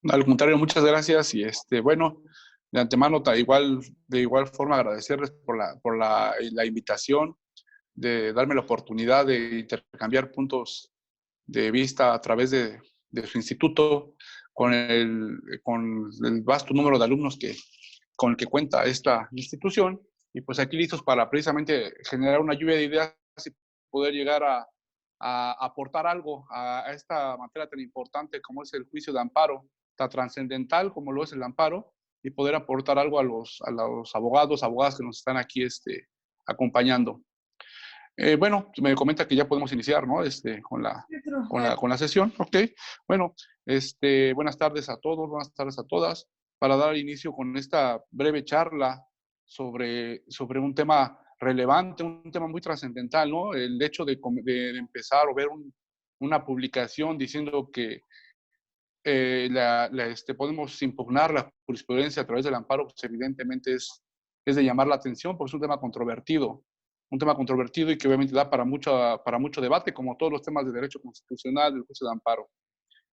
Al contrario, muchas gracias y bueno, de antemano de igual forma agradecerles por la invitación, de darme la oportunidad de intercambiar puntos de vista a través de su instituto con el vasto número de alumnos con el que cuenta esta institución, y pues aquí listos para precisamente generar una lluvia de ideas y poder llegar a aportar algo a esta materia tan importante como es el juicio de amparo, tan trascendental como lo es el amparo, y poder aportar algo a los abogados, abogadas que nos están aquí acompañando. Bueno, me comenta que ya podemos iniciar, ¿no? Con la sesión, ok. Bueno, buenas tardes a todos, buenas tardes a todas. Para dar inicio con esta breve charla sobre un tema relevante, un tema muy trascendental, ¿no? El hecho de empezar o ver una publicación diciendo que podemos impugnar la jurisprudencia a través del amparo, pues evidentemente es de llamar la atención, porque es un tema controvertido y que obviamente da para mucho debate, como todos los temas de derecho constitucional, del juicio de amparo.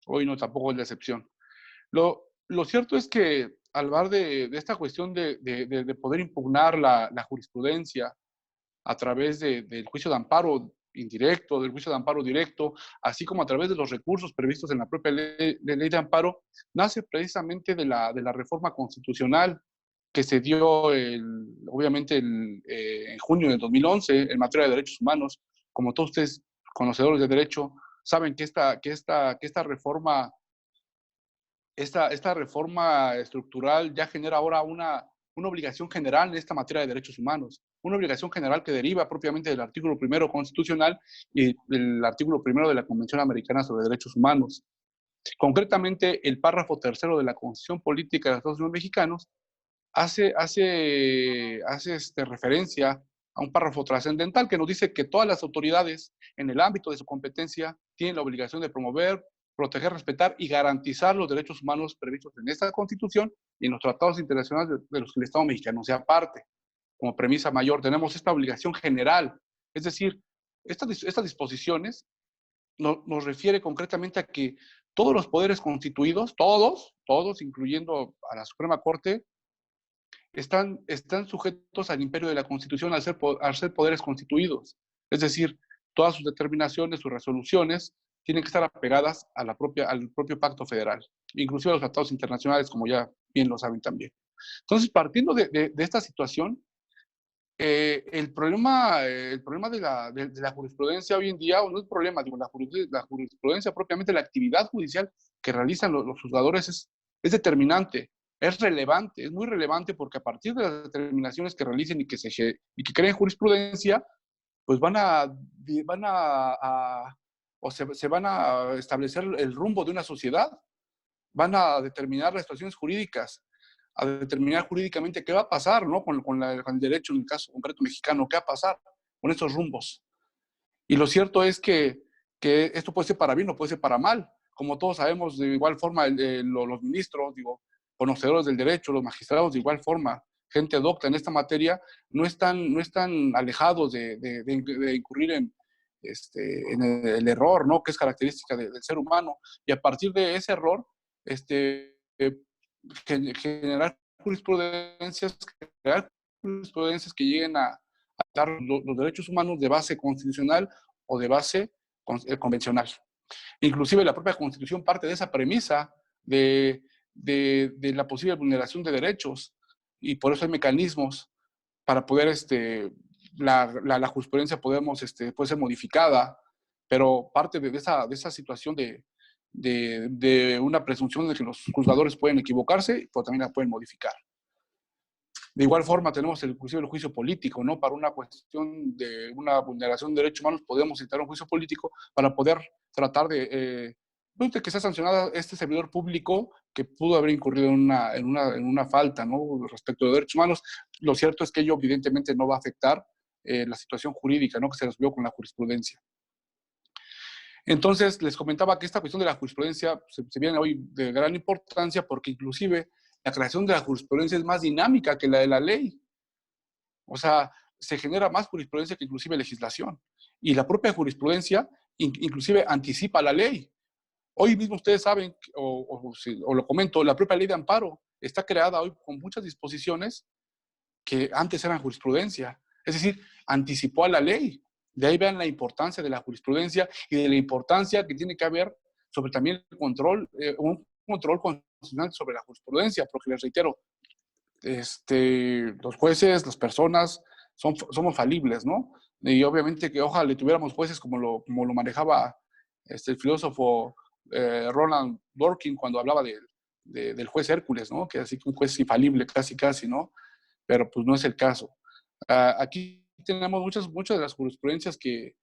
Hoy no tampoco es la excepción. Lo cierto es que al hablar de esta cuestión de poder impugnar la jurisprudencia a través del juicio de amparo indirecto, del juicio de amparo directo, así como a través de los recursos previstos en la propia ley de amparo, nace precisamente de la reforma constitucional que se dio, obviamente, en junio del 2011 en materia de derechos humanos. Como todos ustedes, conocedores de derecho, saben que esta reforma estructural ya genera ahora una obligación general en esta materia de derechos humanos, una obligación general que deriva propiamente del artículo primero constitucional y del artículo primero de la Convención Americana sobre Derechos Humanos. Concretamente, el párrafo tercero de la Constitución Política de los Estados Unidos Mexicanos hace referencia a un párrafo trascendental que nos dice que todas las autoridades en el ámbito de su competencia tienen la obligación de promover, proteger, respetar y garantizar los derechos humanos previstos en esta Constitución y en los tratados internacionales de los que el Estado mexicano sea parte. Como premisa mayor, tenemos esta obligación general, es decir, estas disposiciones nos refiere concretamente a que todos los poderes constituidos, todos, incluyendo a la Suprema Corte, están sujetos al imperio de la Constitución al ser poderes constituidos. Es decir, todas sus determinaciones, sus resoluciones, tienen que estar apegadas al propio pacto federal, inclusive a los tratados internacionales, como ya bien lo saben también. Entonces, partiendo de esta situación, el problema de la jurisprudencia hoy en día, o no es problema, digo, la jurisprudencia propiamente, la actividad judicial que realizan los juzgadores es determinante, es relevante, es muy relevante, porque a partir de las determinaciones que realicen y que creen jurisprudencia, pues se van a establecer el rumbo de una sociedad, van a determinar las situaciones jurídicas, a determinar jurídicamente qué va a pasar, ¿no? Con el derecho, en el caso concreto mexicano, qué va a pasar con estos rumbos. Y lo cierto es que esto puede ser para bien o puede ser para mal. Como todos sabemos, de igual forma, los ministros, digo, conocedores del derecho, los magistrados, de igual forma, gente docta en esta materia, no están alejados de incurrir en el error, ¿no? Que es característica del ser humano. Y a partir de ese error, generar jurisprudencias que lleguen a dar los derechos humanos de base constitucional o de base convencional. Inclusive la propia Constitución parte de esa premisa de la posible vulneración de derechos, y por eso hay mecanismos para poder la jurisprudencia puede ser modificada, pero parte de esa situación de una presunción de que los juzgadores pueden equivocarse, pero también la pueden modificar. De igual forma, tenemos inclusive el juicio político, ¿no? Para una cuestión de una vulneración de derechos humanos, podemos citar un juicio político para poder tratar de que sea sancionado este servidor público que pudo haber incurrido en una falta, ¿no? Respecto de derechos humanos. Lo cierto es que ello evidentemente no va a afectar la situación jurídica, ¿no? Que se resolvió con la jurisprudencia. Entonces, les comentaba que esta cuestión de la jurisprudencia se viene hoy de gran importancia, porque inclusive la creación de la jurisprudencia es más dinámica que la de la ley. O sea, se genera más jurisprudencia que inclusive legislación. Y la propia jurisprudencia inclusive anticipa la ley. Hoy mismo ustedes saben, o lo comento, la propia ley de amparo está creada hoy con muchas disposiciones que antes eran jurisprudencia. Es decir, anticipó a la ley. De ahí vean la importancia de la jurisprudencia y de la importancia que tiene que haber sobre también el control, un control constitucional sobre la jurisprudencia, porque les reitero, los jueces, las personas, somos falibles, ¿no? Y obviamente que ojalá le tuviéramos jueces como lo manejaba el filósofo Ronald Dworkin cuando hablaba del juez Hércules, ¿no? Que así que un juez infalible, casi, ¿no? Pero pues no es el caso. Aquí tenemos muchas de las jurisprudencias que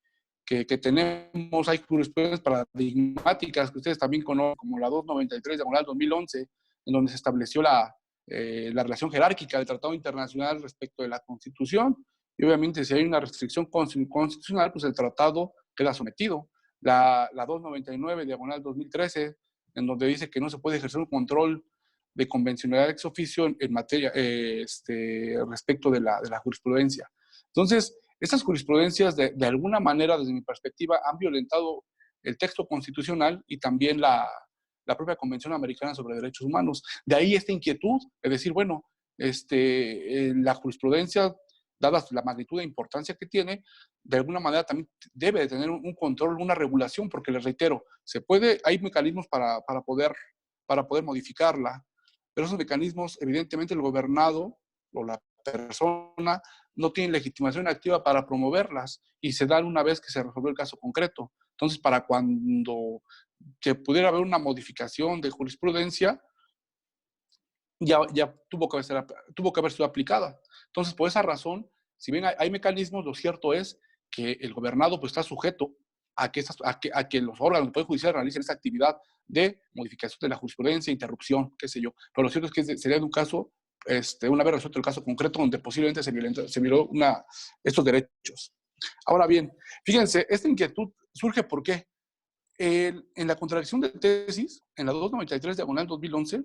tenemos. Hay jurisprudencias paradigmáticas que ustedes también conocen, como la 293/2011, en donde se estableció la relación jerárquica del Tratado Internacional respecto de la Constitución. Y obviamente si hay una restricción constitucional, pues el tratado queda sometido. La 299/2013, en donde dice que no se puede ejercer un control de convencionalidad ex oficio en materia respecto de la jurisprudencia. Entonces, estas jurisprudencias de alguna manera, desde mi perspectiva, han violentado el texto constitucional y también la propia Convención Americana sobre Derechos Humanos. De ahí esta inquietud, es decir, bueno, la jurisprudencia, dada la magnitud e importancia que tiene, de alguna manera también debe de tener un control, una regulación, porque les reitero, hay mecanismos para poder modificarla, pero esos mecanismos, evidentemente, el gobernado o la persona no tiene legitimación activa para promoverlas y se dan una vez que se resolvió el caso concreto. Entonces, para cuando que pudiera haber una modificación de jurisprudencia, ya tuvo que haber sido aplicada. Entonces, por esa razón, si bien hay mecanismos, lo cierto es que el gobernado pues, está sujeto a que los órganos del Poder Judicial realicen esa actividad de modificación de la jurisprudencia, interrupción, qué sé yo. Pero lo cierto es que sería de un caso, una vez resuelto el caso concreto, donde posiblemente se violó estos derechos. Ahora bien, fíjense, esta inquietud surge ¿por qué? En la contradicción de tesis, en la 293/2011,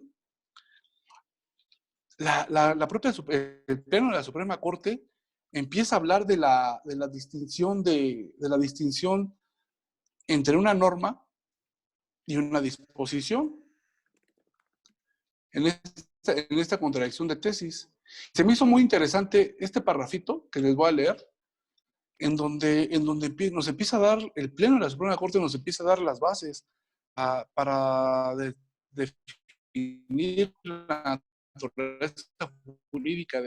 el Pleno de la Suprema Corte empieza a hablar de la distinción entre una norma y una disposición en esta contradicción de tesis. Se me hizo muy interesante este parrafito que les voy a leer, en donde nos empieza a dar, el Pleno de la Suprema Corte nos empieza a dar las bases para definir la naturaleza jurídica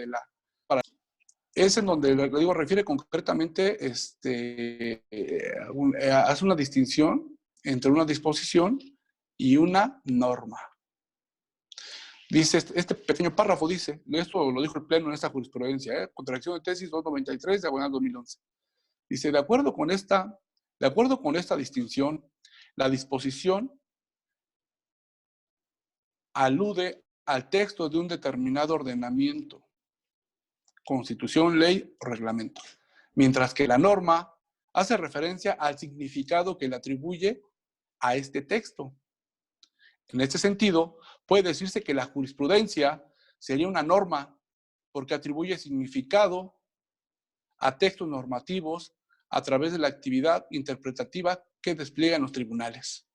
es en donde, le digo, refiere concretamente, hace una distinción entre una disposición y una norma. Dice, este pequeño párrafo dice, esto lo dijo el Pleno en esta jurisprudencia, contradicción de tesis 293/2011. Dice, de acuerdo con esta distinción, la disposición alude al texto de un determinado ordenamiento, constitución, ley o reglamento, mientras que la norma hace referencia al significado que le atribuye a este texto. En este sentido, puede decirse que la jurisprudencia sería una norma porque atribuye significado a textos normativos a través de la actividad interpretativa que despliegan los tribunales.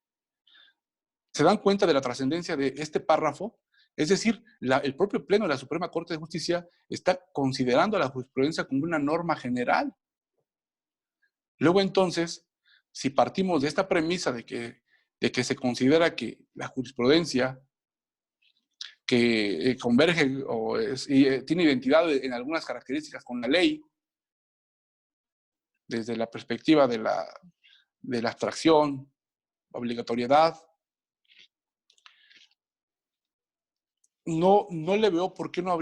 ¿Se dan cuenta de la trascendencia de este párrafo? Es decir, el propio Pleno de la Suprema Corte de Justicia está considerando a la jurisprudencia como una norma general. Luego entonces, si partimos de esta premisa de que se considera que la jurisprudencia que converge tiene identidad en algunas características con la ley, desde la perspectiva de la abstracción, obligatoriedad, no le veo por qué no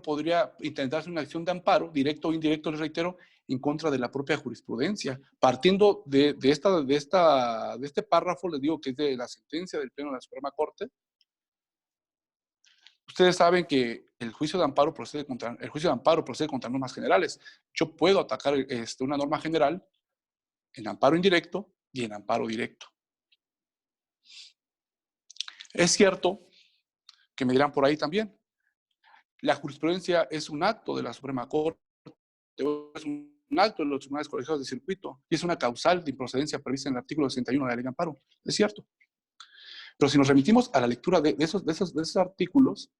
podría intentarse una acción de amparo, directo o indirecto, les reitero, en contra de la propia jurisprudencia. Partiendo de este párrafo, les digo que es de la sentencia del Pleno de la Suprema Corte. Ustedes saben que el juicio de amparo procede contra normas generales. Yo puedo atacar una norma general en amparo indirecto y en amparo directo. Es cierto que me dirán por ahí también, la jurisprudencia es un acto de la Suprema Corte, es un acto de los tribunales colegiados de circuito y es una causal de improcedencia prevista en el artículo 61 de la ley de amparo. Es cierto. Pero si nos remitimos a la lectura de esos artículos,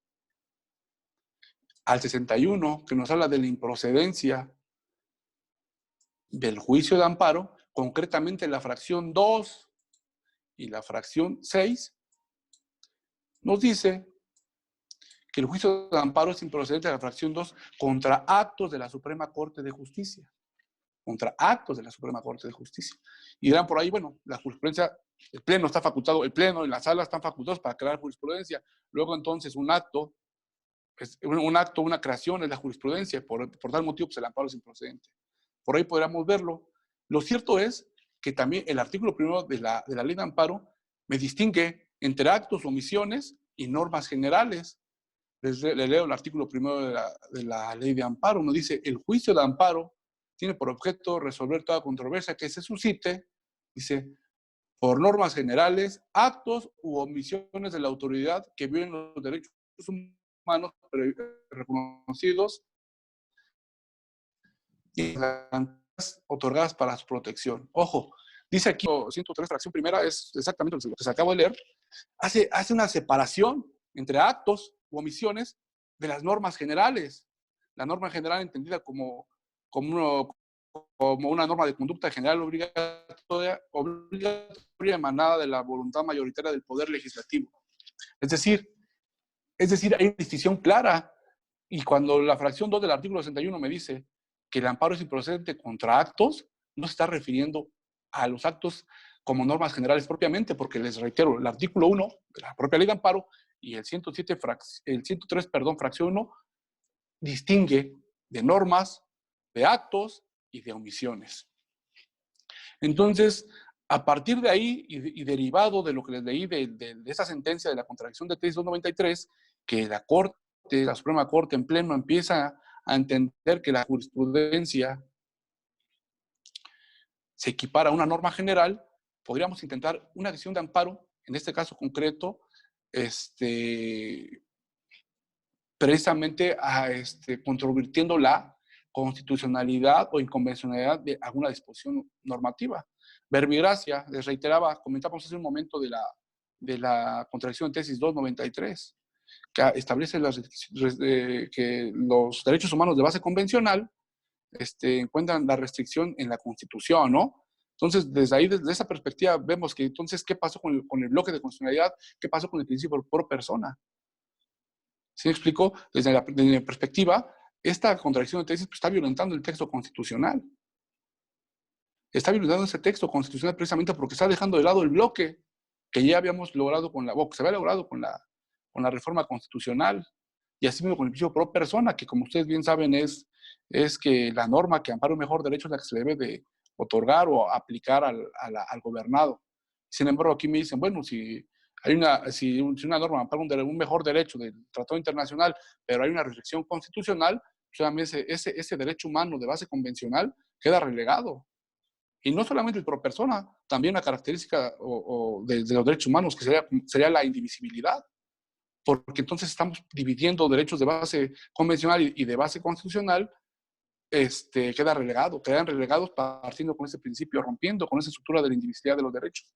al 61, que nos habla de la improcedencia del juicio de amparo, concretamente la fracción 2 y la fracción 6, nos dice que el juicio de amparo es improcedente de la fracción 2 contra actos de la Suprema Corte de Justicia. Contra actos de la Suprema Corte de Justicia. Y dirán por ahí, bueno, la jurisprudencia, el pleno está facultado, el pleno y la sala están facultados para crear jurisprudencia. Luego entonces un acto, una creación es la jurisprudencia, por tal motivo pues el amparo es improcedente. Por ahí podríamos verlo. Lo cierto es que también el artículo primero de la ley de amparo me distingue entre actos, omisiones y normas generales. Le leo el artículo primero de la ley de amparo. Nos dice, el juicio de amparo tiene por objeto resolver toda controversia que se suscite, dice, por normas generales, actos u omisiones de la autoridad que violen los derechos humanos reconocidos y otorgadas para su protección. Ojo, dice aquí 103, fracción primera, es exactamente lo que se acabo de leer, hace una separación entre actos u omisiones de las normas generales. La norma general entendida como una norma de conducta general obligatoria emanada de la voluntad mayoritaria del Poder Legislativo. Es decir, hay una distinción clara. Y cuando la fracción 2 del artículo 61 me dice que el amparo es improcedente contra actos, no se está refiriendo a los actos como normas generales propiamente, porque les reitero, el artículo 1 de la propia ley de amparo y el 103, fracción 1, distingue de normas, de actos y de omisiones. Entonces, a partir de ahí y derivado de lo que les leí de esa sentencia de la contradicción de tesis 293, que la Suprema Corte en pleno empieza a entender que la jurisprudencia se equipara a una norma general, podríamos intentar una acción de amparo, en este caso concreto, precisamente controvirtiendo la constitucionalidad o inconvencionalidad de alguna disposición normativa. Verbigracia, les reiteraba, comentamos hace un momento de la contradicción de tesis 293, que establece que los derechos humanos de base convencional encuentran la restricción en la Constitución, ¿no? Entonces, desde ahí, desde esa perspectiva, vemos que entonces, ¿qué pasó con el bloque de constitucionalidad? ¿Qué pasó con el principio por persona? ¿Sí me explico? Desde mi perspectiva, esta contradicción de tesis pues, está violentando el texto constitucional. Está violentando ese texto constitucional precisamente porque está dejando de lado el bloque que ya habíamos logrado que se había logrado con la reforma constitucional. Y así mismo con el principio pro persona, que como ustedes bien saben es que la norma que ampara un mejor derecho es la que se debe de otorgar o aplicar al gobernado. Sin embargo, aquí me dicen, bueno, si una norma ampara un mejor derecho del tratado internacional, pero hay una restricción constitucional, solamente ese derecho humano de base convencional queda relegado. Y no solamente el pro persona, también una característica de los derechos humanos, que sería la indivisibilidad. Porque entonces estamos dividiendo derechos de base convencional y de base constitucional, quedan relegados partiendo con ese principio, rompiendo con esa estructura de la indivisibilidad de los derechos.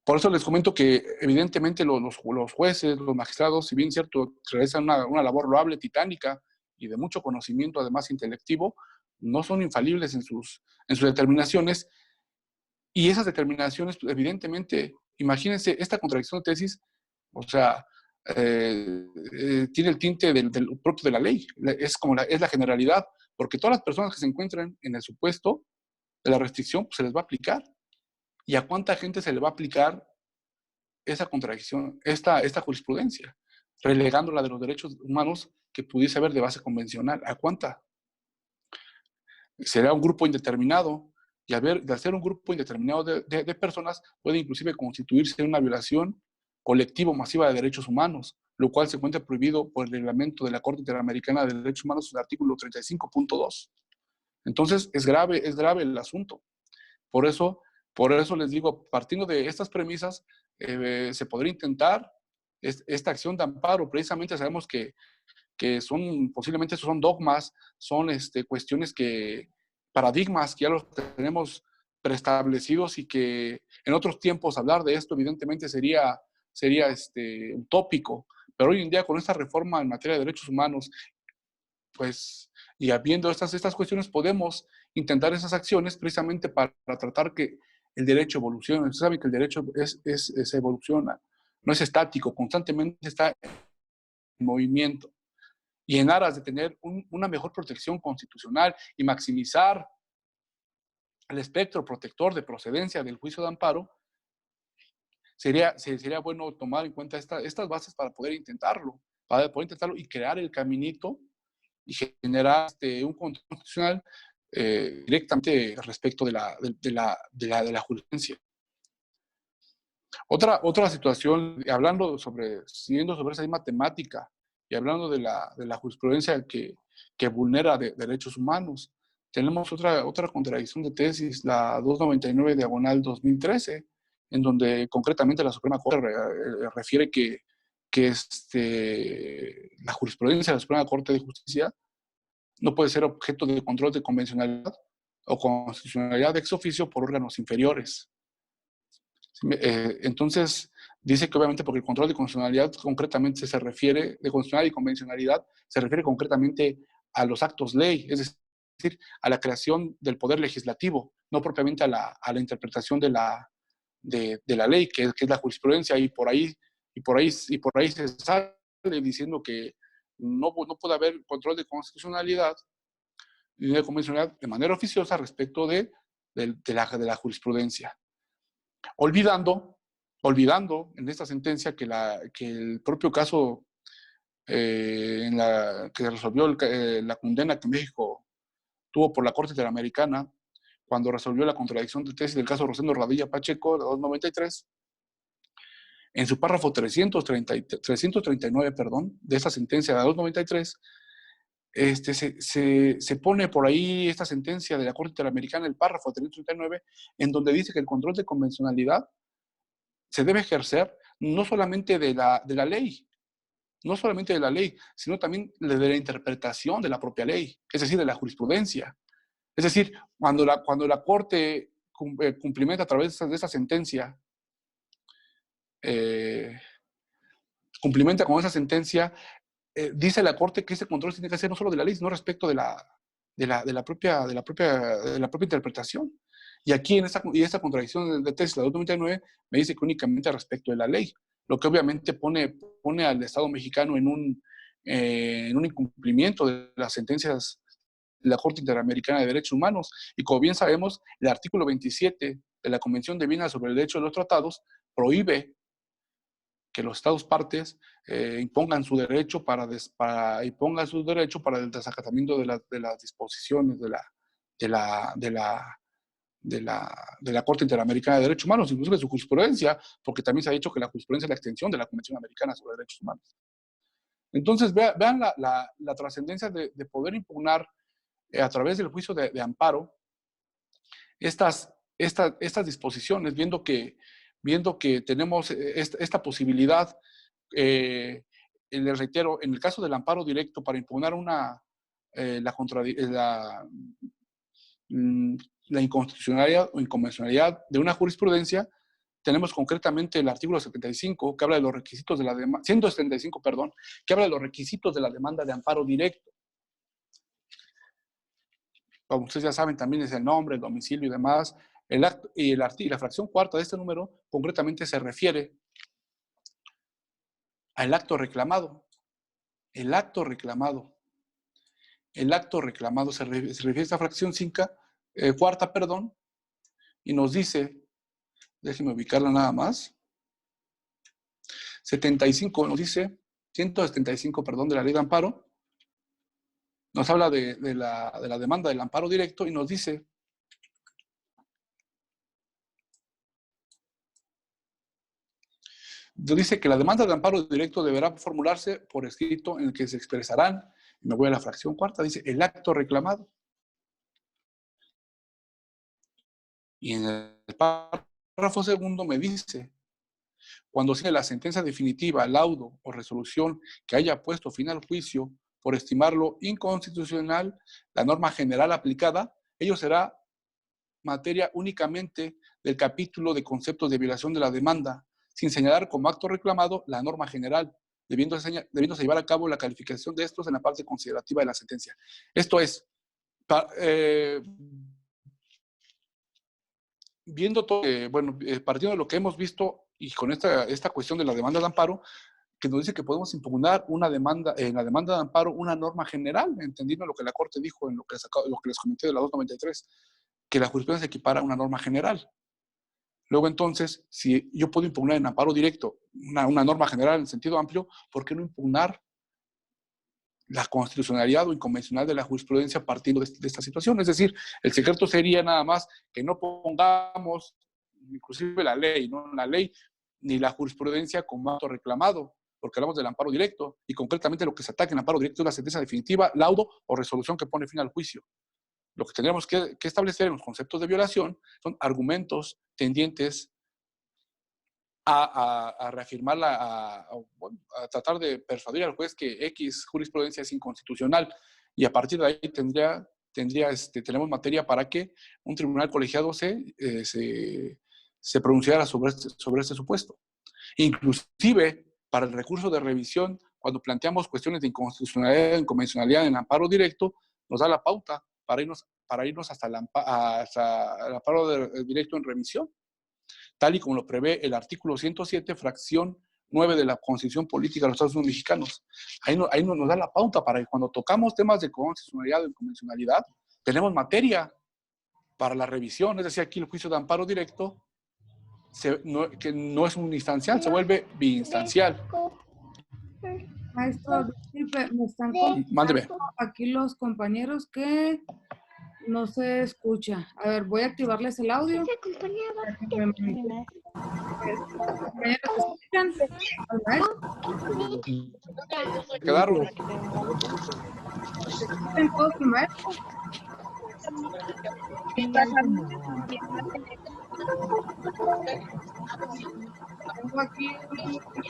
Por eso les comento que evidentemente los jueces, los magistrados, si bien cierto, realizan una labor loable, titánica y de mucho conocimiento, además intelectivo, no son infalibles en sus determinaciones. Y esas determinaciones, pues, evidentemente, imagínense esta contradicción de tesis, o sea, tiene el tinte del propio de la ley, es la generalidad, porque todas las personas que se encuentran en el supuesto de la restricción, pues se les va a aplicar. ¿Y a cuánta gente se le va a aplicar esa contradicción, esta jurisprudencia, relegándola de los derechos humanos que pudiese haber de base convencional? ¿A cuánta? Será un grupo indeterminado, y al ser un grupo indeterminado de personas, puede inclusive constituirse una violación colectiva o masiva de derechos humanos, lo cual se encuentra prohibido por el reglamento de la Corte Interamericana de Derechos Humanos, el artículo 35.2. Entonces, es grave el asunto. Por eso les digo, partiendo de estas premisas, se podría intentar esta acción de amparo. Precisamente sabemos que que son, posiblemente esos son dogmas, son cuestiones paradigmas que ya los tenemos preestablecidos y que en otros tiempos hablar de esto evidentemente sería utópico, pero hoy en día con esta reforma en materia de derechos humanos, pues, y habiendo estas cuestiones, podemos intentar esas acciones precisamente para tratar que el derecho evolucione. Ustedes saben que el derecho se evoluciona, no es estático, constantemente está en movimiento. Y en aras de tener una mejor protección constitucional y maximizar el espectro protector de procedencia del juicio de amparo, sería bueno tomar en cuenta estas bases para poder intentarlo y crear el caminito y generar un control constitucional directamente respecto de la jurisprudencia. Otra situación, siguiendo sobre esa misma temática y hablando de la jurisprudencia que vulnera derechos humanos, tenemos otra contradicción de tesis, la 299/2013, en donde concretamente la Suprema Corte refiere que la jurisprudencia de la Suprema Corte de Justicia no puede ser objeto de control de convencionalidad o constitucionalidad ex oficio por órganos inferiores. Entonces, dice que obviamente porque el control de constitucionalidad concretamente se refiere, de constitucionalidad y convencionalidad, se refiere concretamente a los actos ley, es decir, a la creación del poder legislativo, no propiamente a la interpretación de la ley, que es la jurisprudencia, y por ahí se sale diciendo que no puede haber control de constitucionalidad ni de convencionalidad de manera oficiosa respecto de la jurisprudencia. Olvidando en esta sentencia que el propio caso que resolvió la condena que México tuvo por la Corte Interamericana, cuando resolvió la contradicción de tesis del caso Rosendo Radilla Pacheco, de 293, en su párrafo 339, de esta sentencia de 293, se pone por ahí esta sentencia de la Corte Interamericana, el párrafo 339, en donde dice que el control de convencionalidad se debe ejercer no solamente de la ley, sino también de la interpretación de la propia ley, es decir, de la jurisprudencia. Es decir, cuando la Corte cumplimenta a través de esa sentencia, cumplimenta con esa sentencia, dice la Corte que ese control tiene que ser no solo de la ley, sino respecto de la propia interpretación. Y aquí en esta contradicción de tesis, la 299, me dice que únicamente respecto de la ley, lo que obviamente pone al Estado mexicano en un incumplimiento de las sentencias de la Corte Interamericana de Derechos Humanos. Y como bien sabemos, el artículo 27 de la Convención de Viena sobre el Derecho de los Tratados prohíbe que los Estados partes impongan su derecho para el desacatamiento de las disposiciones de la Corte Interamericana de Derechos Humanos, incluso de su jurisprudencia, porque también se ha dicho que la jurisprudencia es la extensión de la Convención Americana sobre Derechos Humanos. Entonces, vean la trascendencia de poder impugnar a través del juicio de amparo estas disposiciones, viendo que tenemos esta posibilidad. Les reitero, en el caso del amparo directo para impugnar la inconstitucionalidad o inconvencionalidad de una jurisprudencia, tenemos concretamente el artículo 75, que habla de los requisitos de la demanda, 175, perdón, que habla de los requisitos de la demanda de amparo directo. Como ustedes ya saben, también es el nombre, el domicilio y demás. Y la fracción cuarta de este número concretamente se refiere al acto reclamado. El acto reclamado se refiere a esta fracción cuarta, y nos dice, déjenme ubicarla nada más, 75 nos dice, 175, de la ley de amparo, nos habla de la demanda del amparo directo y nos dice que la demanda de amparo directo deberá formularse por escrito en el que se expresarán, y me voy a la fracción cuarta, dice el acto reclamado. Y en el párrafo segundo me dice, cuando sea la sentencia definitiva, laudo o resolución que haya puesto fin al juicio por estimarlo inconstitucional la norma general aplicada, ello será materia únicamente del capítulo de conceptos de violación de la demanda, sin señalar como acto reclamado la norma general, debiéndose llevar a cabo la calificación de estos en la parte considerativa de la sentencia. Esto es, viendo todo, partiendo de lo que hemos visto y con esta cuestión de la demanda de amparo, que nos dice que podemos impugnar una demanda, en la demanda de amparo, una norma general, entendiendo lo que la Corte dijo en lo que les comenté de la 293, que la jurisprudencia se equipara a una norma general. Luego, entonces, si yo puedo impugnar en amparo directo una norma general en sentido amplio, ¿por qué no impugnar la constitucionalidad o inconvencional de la jurisprudencia partiendo de esta situación? Es decir, el secreto sería nada más que no pongamos inclusive la ley, ¿no? La ley ni la jurisprudencia como acto reclamado, porque hablamos del amparo directo, y concretamente lo que se ataca en amparo directo es la sentencia definitiva, laudo o resolución que pone fin al juicio. Lo que tendríamos que establecer en los conceptos de violación son argumentos tendientes a reafirmar, a tratar de persuadir al juez que X jurisprudencia es inconstitucional, y a partir de ahí tenemos materia para que un tribunal colegiado se pronunciara sobre este supuesto. Inclusive, para el recurso de revisión, cuando planteamos cuestiones de inconstitucionalidad e inconvencionalidad en amparo directo, nos da la pauta para irnos hasta el amparo directo en revisión, tal y como lo prevé el artículo 107, fracción 9 de la Constitución Política de los Estados Unidos Mexicanos. Ahí nos da la pauta para que cuando tocamos temas de constitucionalidad o inconvencionalidad, tenemos materia para la revisión. Es decir, aquí el juicio de amparo directo, que no es unistancial, se vuelve biinstancial. Maestro, disculpe, me están comentando aquí los compañeros que no se escucha. A ver, voy a activarles el audio. Compañeros, ¿escuchan? Quedaron. ¿Escuchan todos, maestro? Tengo aquí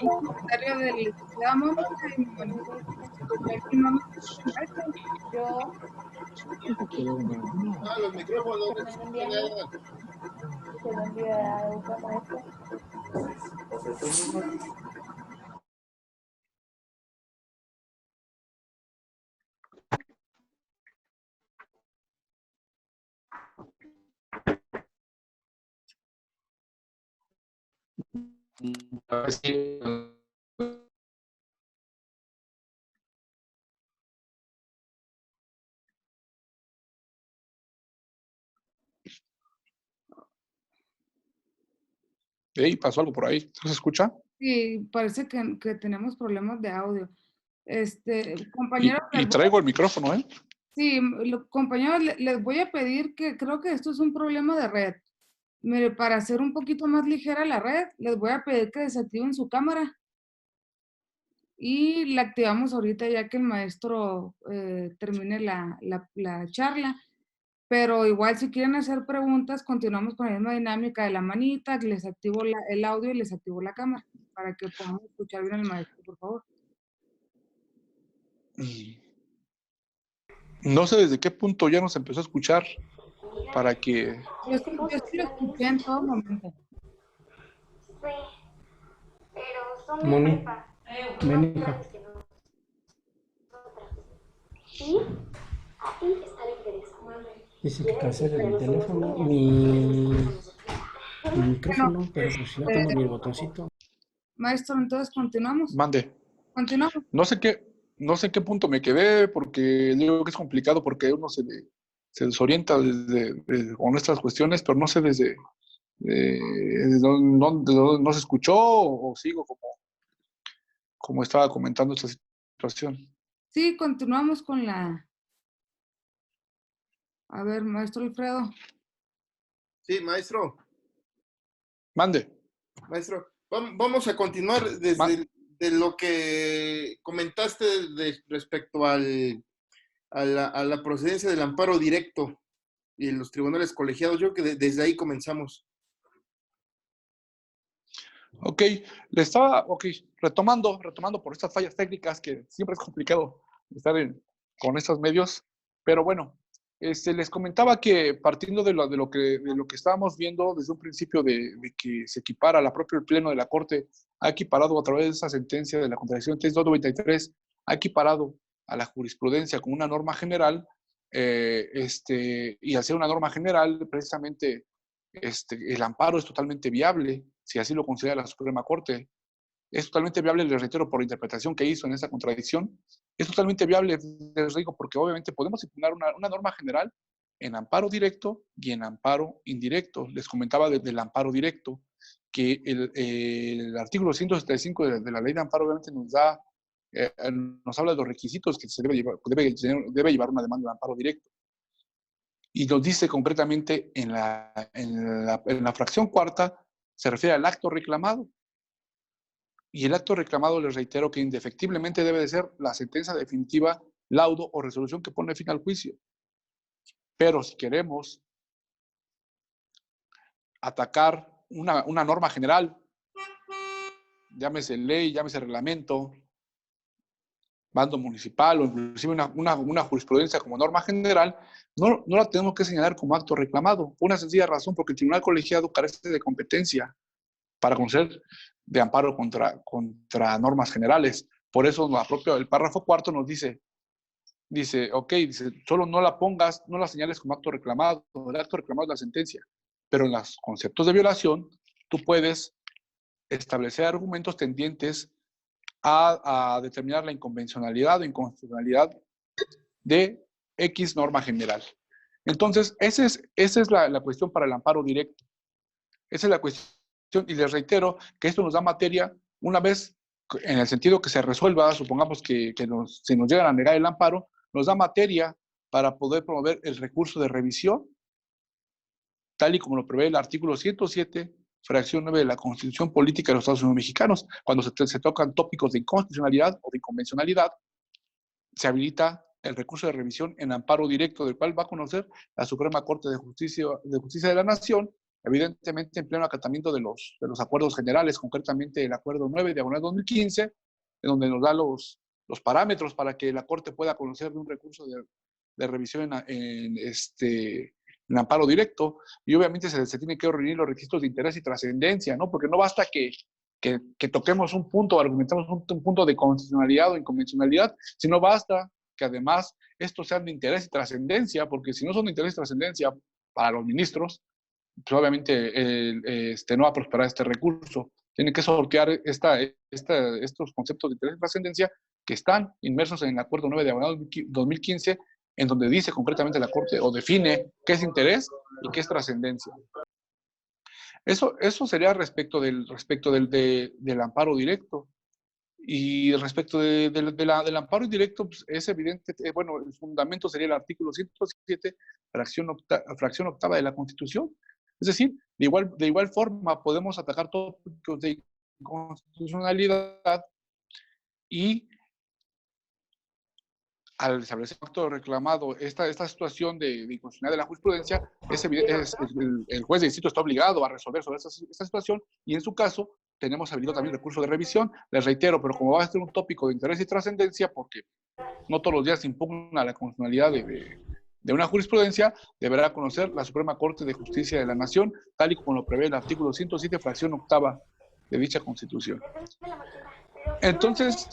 un comentario del licenciado Mónica y mi Yo. Los micrófonos. Se lo envía a Uca, maestro. Hey, pasó algo por ahí. ¿Se escucha? Sí, parece que tenemos problemas de audio. Compañeros. Y traigo el micrófono, ¿eh? Sí, compañeros, les voy a pedir que creo que esto es un problema de red. Mire, para hacer un poquito más ligera la red, les voy a pedir que desactiven su cámara. Y la activamos ahorita ya que el maestro termine la charla. Pero igual si quieren hacer preguntas, continuamos con la misma dinámica de la manita, les activo el audio y les activo la cámara para que podamos escuchar bien al maestro, por favor. No sé desde qué punto ya nos empezó a escuchar para que... Yo sí lo escuché en todo momento. Sí, pero son de Mónica. Mónica. ¿Sí? Ahí está la interesante. Dice que cancele el teléfono, mi micrófono, pero pues no tengo ni el botoncito. Maestro, entonces continuamos. Mande. Continuamos. No sé en qué punto me quedé, porque digo que es complicado porque uno se desorienta con estas cuestiones, pero no sé desde dónde no se escuchó o sigo como estaba comentando esta situación. Sí, continuamos con la... A ver, maestro Alfredo. Sí, maestro. Mande. Maestro, vamos a continuar desde de lo que comentaste respecto a la procedencia del amparo directo y los tribunales colegiados. Yo creo que desde ahí comenzamos. Ok, retomando por estas fallas técnicas que siempre es complicado con estos medios, pero bueno, les comentaba que partiendo de lo que estábamos viendo desde un principio de que se equipara la propia Pleno de la Corte, ha equiparado a través de esa sentencia de la contradicción 3293, ha equiparado a la jurisprudencia como una norma general, y al ser una norma general, precisamente el amparo es totalmente viable, si así lo considera la Suprema Corte. Es totalmente viable, les reitero, por la interpretación que hizo en esa contradicción, es totalmente viable, les digo, porque obviamente podemos impugnar una norma general en amparo directo y en amparo indirecto. Les comentaba del amparo directo, que el artículo 175 de la ley de amparo obviamente nos habla de los requisitos que se debe llevar una demanda de amparo directo. Y nos dice concretamente en la fracción cuarta, se refiere al acto reclamado. Y el acto reclamado, les reitero, que indefectiblemente debe de ser la sentencia definitiva, laudo o resolución que pone fin al juicio. Pero si queremos atacar una norma general, llámese ley, llámese reglamento, mando municipal o inclusive una jurisprudencia como norma general, no la tenemos que señalar como acto reclamado. Por una sencilla razón, porque el tribunal colegiado carece de competencia para conocer de amparo contra normas generales. Por eso el párrafo cuarto nos dice, solo no la señales como acto reclamado, el acto reclamado es la sentencia, pero en los conceptos de violación, tú puedes establecer argumentos tendientes a determinar la inconvencionalidad o inconstitucionalidad de X norma general. Entonces, esa es la cuestión para el amparo directo. Esa es la cuestión. Y les reitero que esto nos da materia una vez, en el sentido que se resuelva, supongamos que si nos llegan a negar el amparo, nos da materia para poder promover el recurso de revisión, tal y como lo prevé el artículo 107, fracción 9 de la Constitución Política de los Estados Unidos Mexicanos. Cuando se tocan tópicos de inconstitucionalidad o de inconvencionalidad, se habilita el recurso de revisión en amparo directo, del cual va a conocer la Suprema Corte de Justicia de la Nación, evidentemente en pleno acatamiento de los acuerdos generales, concretamente el acuerdo 9/2015, en donde nos da los parámetros para que la Corte pueda conocer de un recurso de revisión en amparo directo, y obviamente se tienen que reunir los requisitos de interés y trascendencia, ¿no? Porque no basta que toquemos un punto, argumentemos un punto de constitucionalidad o inconvencionalidad, sino basta que además estos sean de interés y trascendencia, porque si no son de interés y trascendencia para los ministros, pues obviamente no va a prosperar este recurso. Tiene que sortear estos conceptos de interés y trascendencia que están inmersos en el acuerdo 9/2015, en donde dice concretamente la Corte o define qué es interés y qué es trascendencia. Eso sería respecto del amparo directo. Y respecto del amparo indirecto, pues es evidente, bueno, el fundamento sería el artículo 107, fracción octava de la Constitución. Es decir, de igual forma podemos atacar tópicos de inconstitucionalidad y al establecer un acto reclamado esta situación de inconstitucionalidad de la jurisprudencia, el juez de distrito está obligado a resolver sobre esta situación, y en su caso tenemos habilitado también el recurso de revisión. Les reitero, pero como va a ser un tópico de interés y trascendencia, porque no todos los días se impugna la constitucionalidad de una jurisprudencia, deberá conocer la Suprema Corte de Justicia de la Nación, tal y como lo prevé el artículo 107, fracción octava de dicha Constitución. Entonces,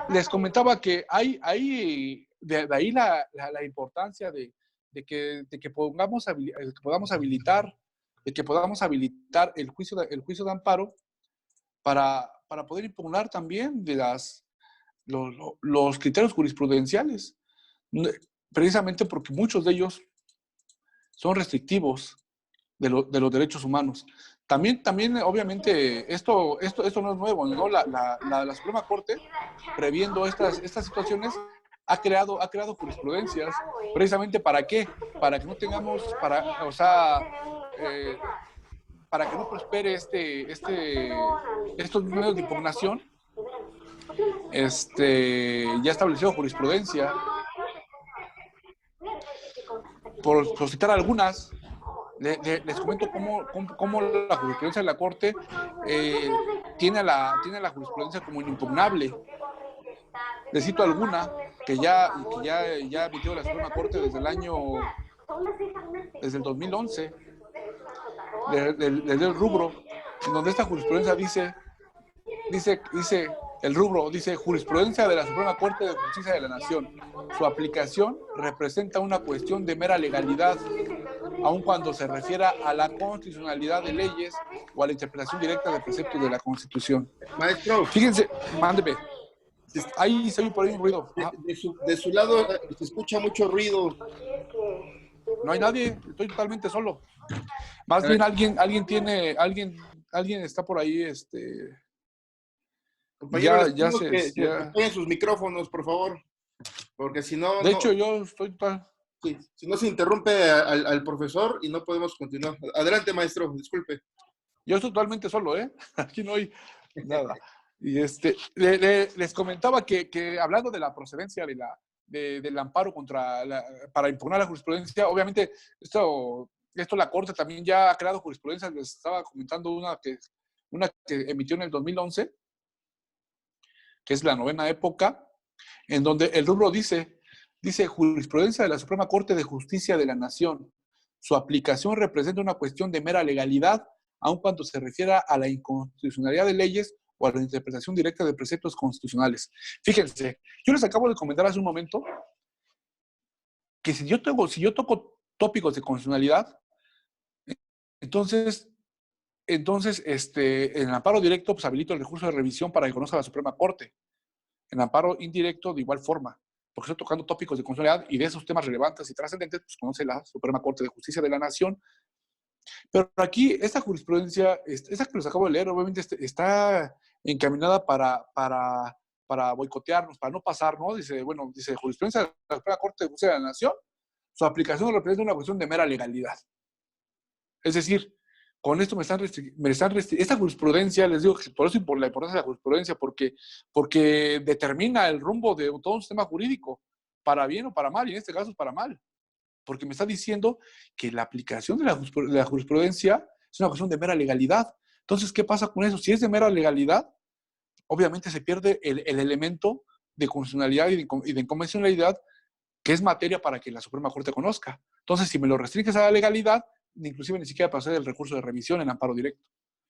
les comentaba que hay de ahí la importancia de que podamos habilitar el juicio de amparo para poder impugnar también los criterios jurisprudenciales, precisamente porque muchos de ellos son restrictivos de los derechos humanos. También, obviamente, esto no es nuevo, ¿no? La Suprema Corte, previendo estas situaciones, ha creado jurisprudencias, precisamente ¿para qué? Para que no tengamos, para que no prospere estos medios de impugnación. Ya estableció jurisprudencia, por citar algunas. Les comento cómo la jurisprudencia de la Corte tiene la jurisprudencia como inimpugnable. Les cito alguna que ya emitió la Suprema Corte desde el 2011, del rubro, en donde esta jurisprudencia dice el rubro, dice jurisprudencia de la Suprema Corte de Justicia de la Nación. Su aplicación representa una cuestión de mera legalidad, aun cuando se refiera a la constitucionalidad de leyes o a la interpretación directa de preceptos de la Constitución. Maestro. Fíjense, mándeme. Ahí se oye por ahí un ruido. De su lado se escucha mucho ruido. No hay nadie, estoy totalmente solo. Más bien alguien está por ahí, Compañeros, ya que apaguen sus micrófonos, por favor. Porque si no... De hecho, yo estoy total... Sí, si no se interrumpe al profesor y no podemos continuar. Adelante, maestro, disculpe. Yo estoy totalmente solo, ¿eh? Aquí no hay nada. Y les comentaba que hablando de la procedencia del amparo para impugnar la jurisprudencia, obviamente esto la Corte también ya ha creado jurisprudencia. Les estaba comentando una que emitió en el 2011, que es la novena época, en donde el rubro dice jurisprudencia de la Suprema Corte de Justicia de la Nación. Su aplicación representa una cuestión de mera legalidad, aun cuando se refiera a la inconstitucionalidad de leyes o a la interpretación directa de preceptos constitucionales. Fíjense, yo les acabo de comentar hace un momento que si yo toco tópicos de constitucionalidad, entonces en el amparo directo, pues habilito el recurso de revisión para que conozca la Suprema Corte. En amparo indirecto, de igual forma, porque estoy tocando tópicos de constitucionalidad y de esos temas relevantes y trascendentes, pues conoce la Suprema Corte de Justicia de la Nación. Pero aquí, esta jurisprudencia, esta que les acabo de leer, obviamente está encaminada para boicotearnos, para no pasar, ¿no? Dice jurisprudencia de la Suprema Corte de Justicia de la Nación, su aplicación representa una cuestión de mera legalidad. Es decir, con esto me están restringiendo. Esta jurisprudencia, les digo que por eso y por la importancia de la jurisprudencia, porque determina el rumbo de todo un sistema jurídico, para bien o para mal, y en este caso es para mal, porque me está diciendo que la aplicación de la jurisprudencia es una cuestión de mera legalidad. Entonces, ¿qué pasa con eso? Si es de mera legalidad, obviamente se pierde el elemento de constitucionalidad y de inconvencionalidad, que es materia para que la Suprema Corte conozca. Entonces, si me lo restringes a la legalidad, inclusive ni siquiera pasar el recurso de revisión en amparo directo.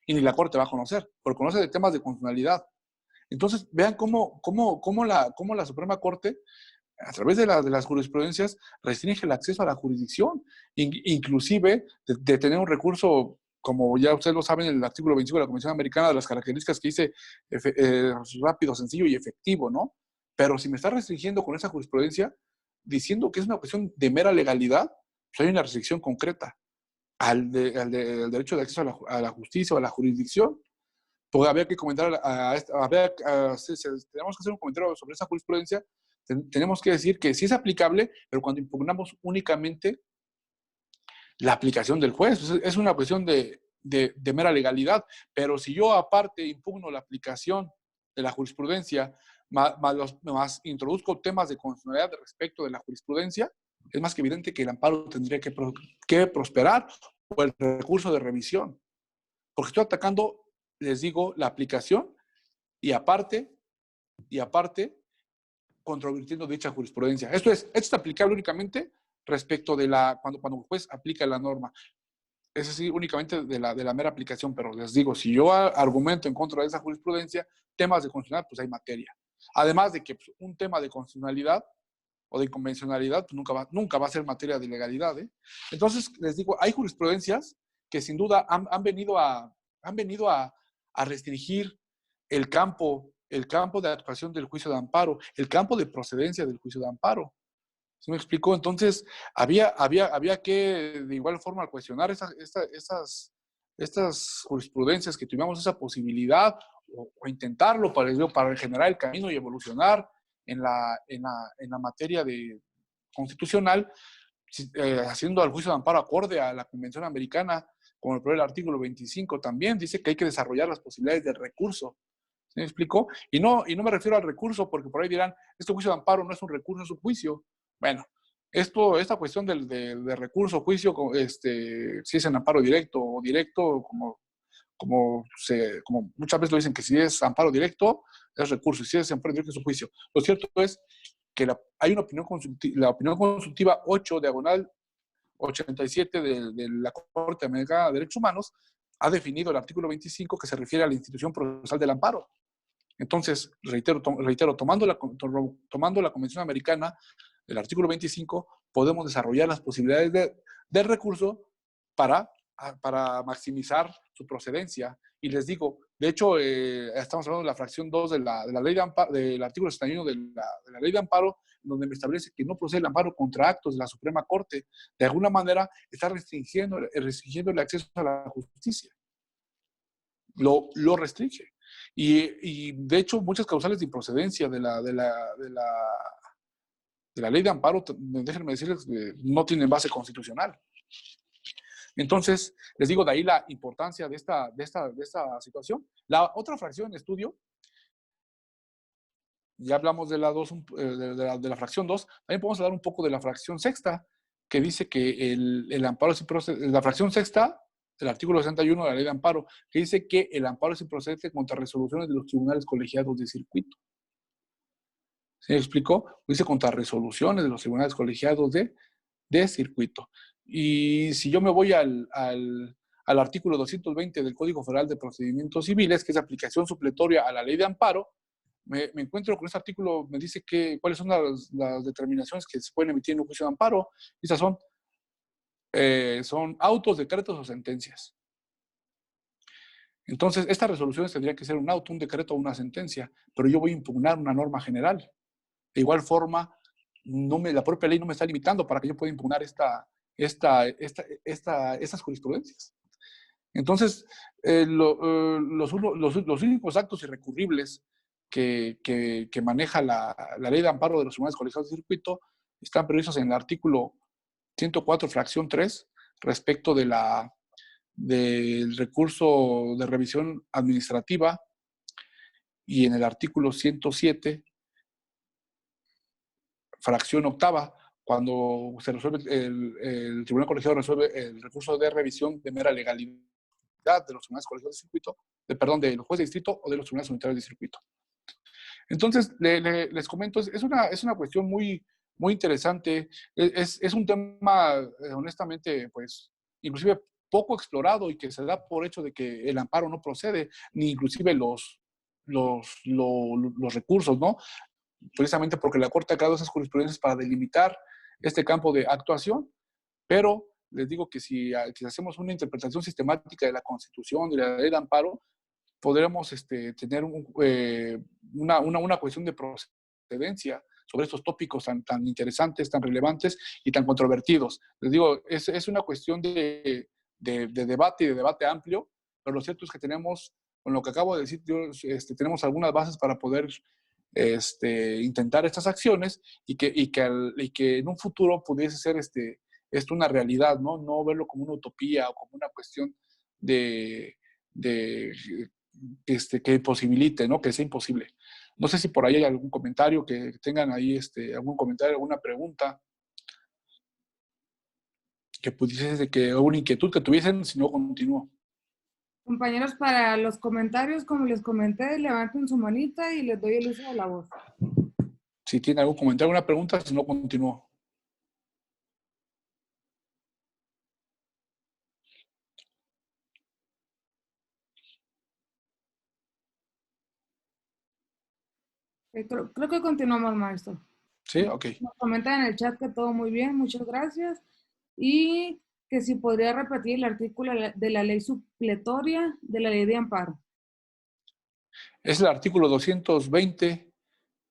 Y ni la Corte va a conocer, porque conoce de temas de constitucionalidad. Entonces, vean cómo la Suprema Corte, a través de las jurisprudencias, restringe el acceso a la jurisdicción, inclusive de tener un recurso, como ya ustedes lo saben, en el artículo 25 de la Convención Americana, de las características que dice rápido, sencillo y efectivo, ¿no? Pero si me está restringiendo con esa jurisprudencia, diciendo que es una cuestión de mera legalidad, pues hay una restricción concreta al derecho de acceso a la justicia o a la jurisdicción. Porque había que comentar, tenemos que hacer un comentario sobre esa jurisprudencia. Tenemos que decir que sí es aplicable, pero cuando impugnamos únicamente la aplicación del juez. Es una cuestión de mera legalidad. Pero si yo aparte impugno la aplicación de la jurisprudencia, más introduzco temas de constitucionalidad respecto de la jurisprudencia, es más que evidente que el amparo tendría que prosperar o el recurso de revisión. Porque estoy atacando, les digo, la aplicación y aparte, controvirtiendo dicha jurisprudencia. Esto es aplicable únicamente respecto de cuando el juez aplica la norma. Es decir, únicamente de la mera aplicación, pero les digo, si yo argumento en contra de esa jurisprudencia, temas de constitucionalidad, pues hay materia. Además de que pues, un tema de constitucionalidad o de inconvencionalidad pues nunca va a ser materia de legalidad, ¿eh? Entonces, les digo, hay jurisprudencias que sin duda han venido a restringir el campo de actuación del juicio de amparo, el campo de procedencia del juicio de amparo. ¿Sí me explicó? Entonces, había que de igual forma cuestionar estas jurisprudencias, que tuviéramos esa posibilidad o intentarlo para generar el camino y evolucionar en la materia constitucional, haciendo al juicio de amparo acorde a la Convención Americana, como el propio artículo 25 también dice que hay que desarrollar las posibilidades del recurso. ¿Sí me explicó? Y no me refiero al recurso, porque por ahí dirán, este juicio de amparo no es un recurso, es un juicio. Bueno, esta cuestión del recurso, juicio, si es en amparo directo o directo, como muchas veces lo dicen, que si es amparo directo, es recurso, y si es amparo directo, es un juicio. Lo cierto es que hay una opinión consultiva, la opinión consultiva 8/87 de la Corte Americana de Derechos Humanos ha definido el artículo 25 que se refiere a la institución procesal del amparo. Entonces, reitero, tomando la Convención Americana, el artículo 25, podemos desarrollar las posibilidades de recurso para maximizar su procedencia. Y les digo, de hecho, estamos hablando de la fracción 2 de la ley de amparo, del artículo 61 de la ley de amparo, donde me establece que no procede el amparo contra actos de la Suprema Corte. De alguna manera está restringiendo el acceso a la justicia. Lo restringe. Y de hecho, muchas causales de improcedencia de la ley de amparo, déjenme decirles, no tienen base constitucional. Entonces, les digo, de ahí la importancia de esta situación. La otra fracción en estudio, ya hablamos de la fracción 2, también podemos hablar un poco de la fracción sexta, que dice que el amparo es improcedente. La fracción sexta, el artículo 61 de la ley de amparo, que dice que el amparo es improcedente contra resoluciones de los tribunales colegiados de circuito. ¿Se me explicó? Dice contra resoluciones de los tribunales colegiados de circuito. Y si yo me voy al artículo 220 del Código Federal de Procedimientos Civiles, que es aplicación supletoria a la ley de amparo, me encuentro con este artículo, me dice cuáles son las determinaciones que se pueden emitir en un juicio de amparo. Estas son autos, decretos o sentencias. Entonces, estas resoluciones tendrían que ser un auto, un decreto o una sentencia, pero yo voy a impugnar una norma general. De igual forma, la propia ley no me está limitando para que yo pueda impugnar estas jurisprudencias. Entonces, los únicos actos irrecurribles que maneja la ley de amparo de los tribunales colegiados de circuito están previstos en el artículo 104, fracción 3, respecto del recurso de revisión administrativa, y en el artículo 107, fracción octava, cuando se resuelve el tribunal colegiado resuelve el recurso de revisión de mera legalidad de los tribunales colegiados de circuito, de los jueces de distrito o de los tribunales unitarios de circuito. Entonces, les comento, es una cuestión muy, muy interesante. Es un tema, honestamente, pues, inclusive poco explorado, y que se da por hecho de que el amparo no procede, ni inclusive los recursos, ¿no? Precisamente porque la Corte ha creado esas jurisprudencias para delimitar este campo de actuación, pero les digo que si hacemos una interpretación sistemática de la Constitución y de la ley de amparo, podremos tener una cuestión de procedencia sobre estos tópicos tan interesantes, tan relevantes y tan controvertidos. Les digo, es una cuestión de debate y de debate amplio, pero lo cierto es que tenemos, con lo que acabo de decir, tenemos algunas bases para poder intentar estas acciones y que en un futuro pudiese ser esto una realidad, ¿no? No verlo como una utopía o como una cuestión que imposibilite, ¿no? Que sea imposible. No sé si por ahí hay algún comentario, que tengan ahí algún comentario, alguna pregunta que pudiese, alguna inquietud que tuviesen, si no continúo. Compañeros, para los comentarios, como les comenté, levanten su manita y les doy el uso de la voz. Si tienen algún comentario, alguna pregunta, si no continúo. Creo que continuamos, maestro. Sí, ok. Nos comentan en el chat que todo muy bien, muchas gracias. Y que si podría repetir el artículo de la ley supletoria de la ley de amparo. Es el artículo 220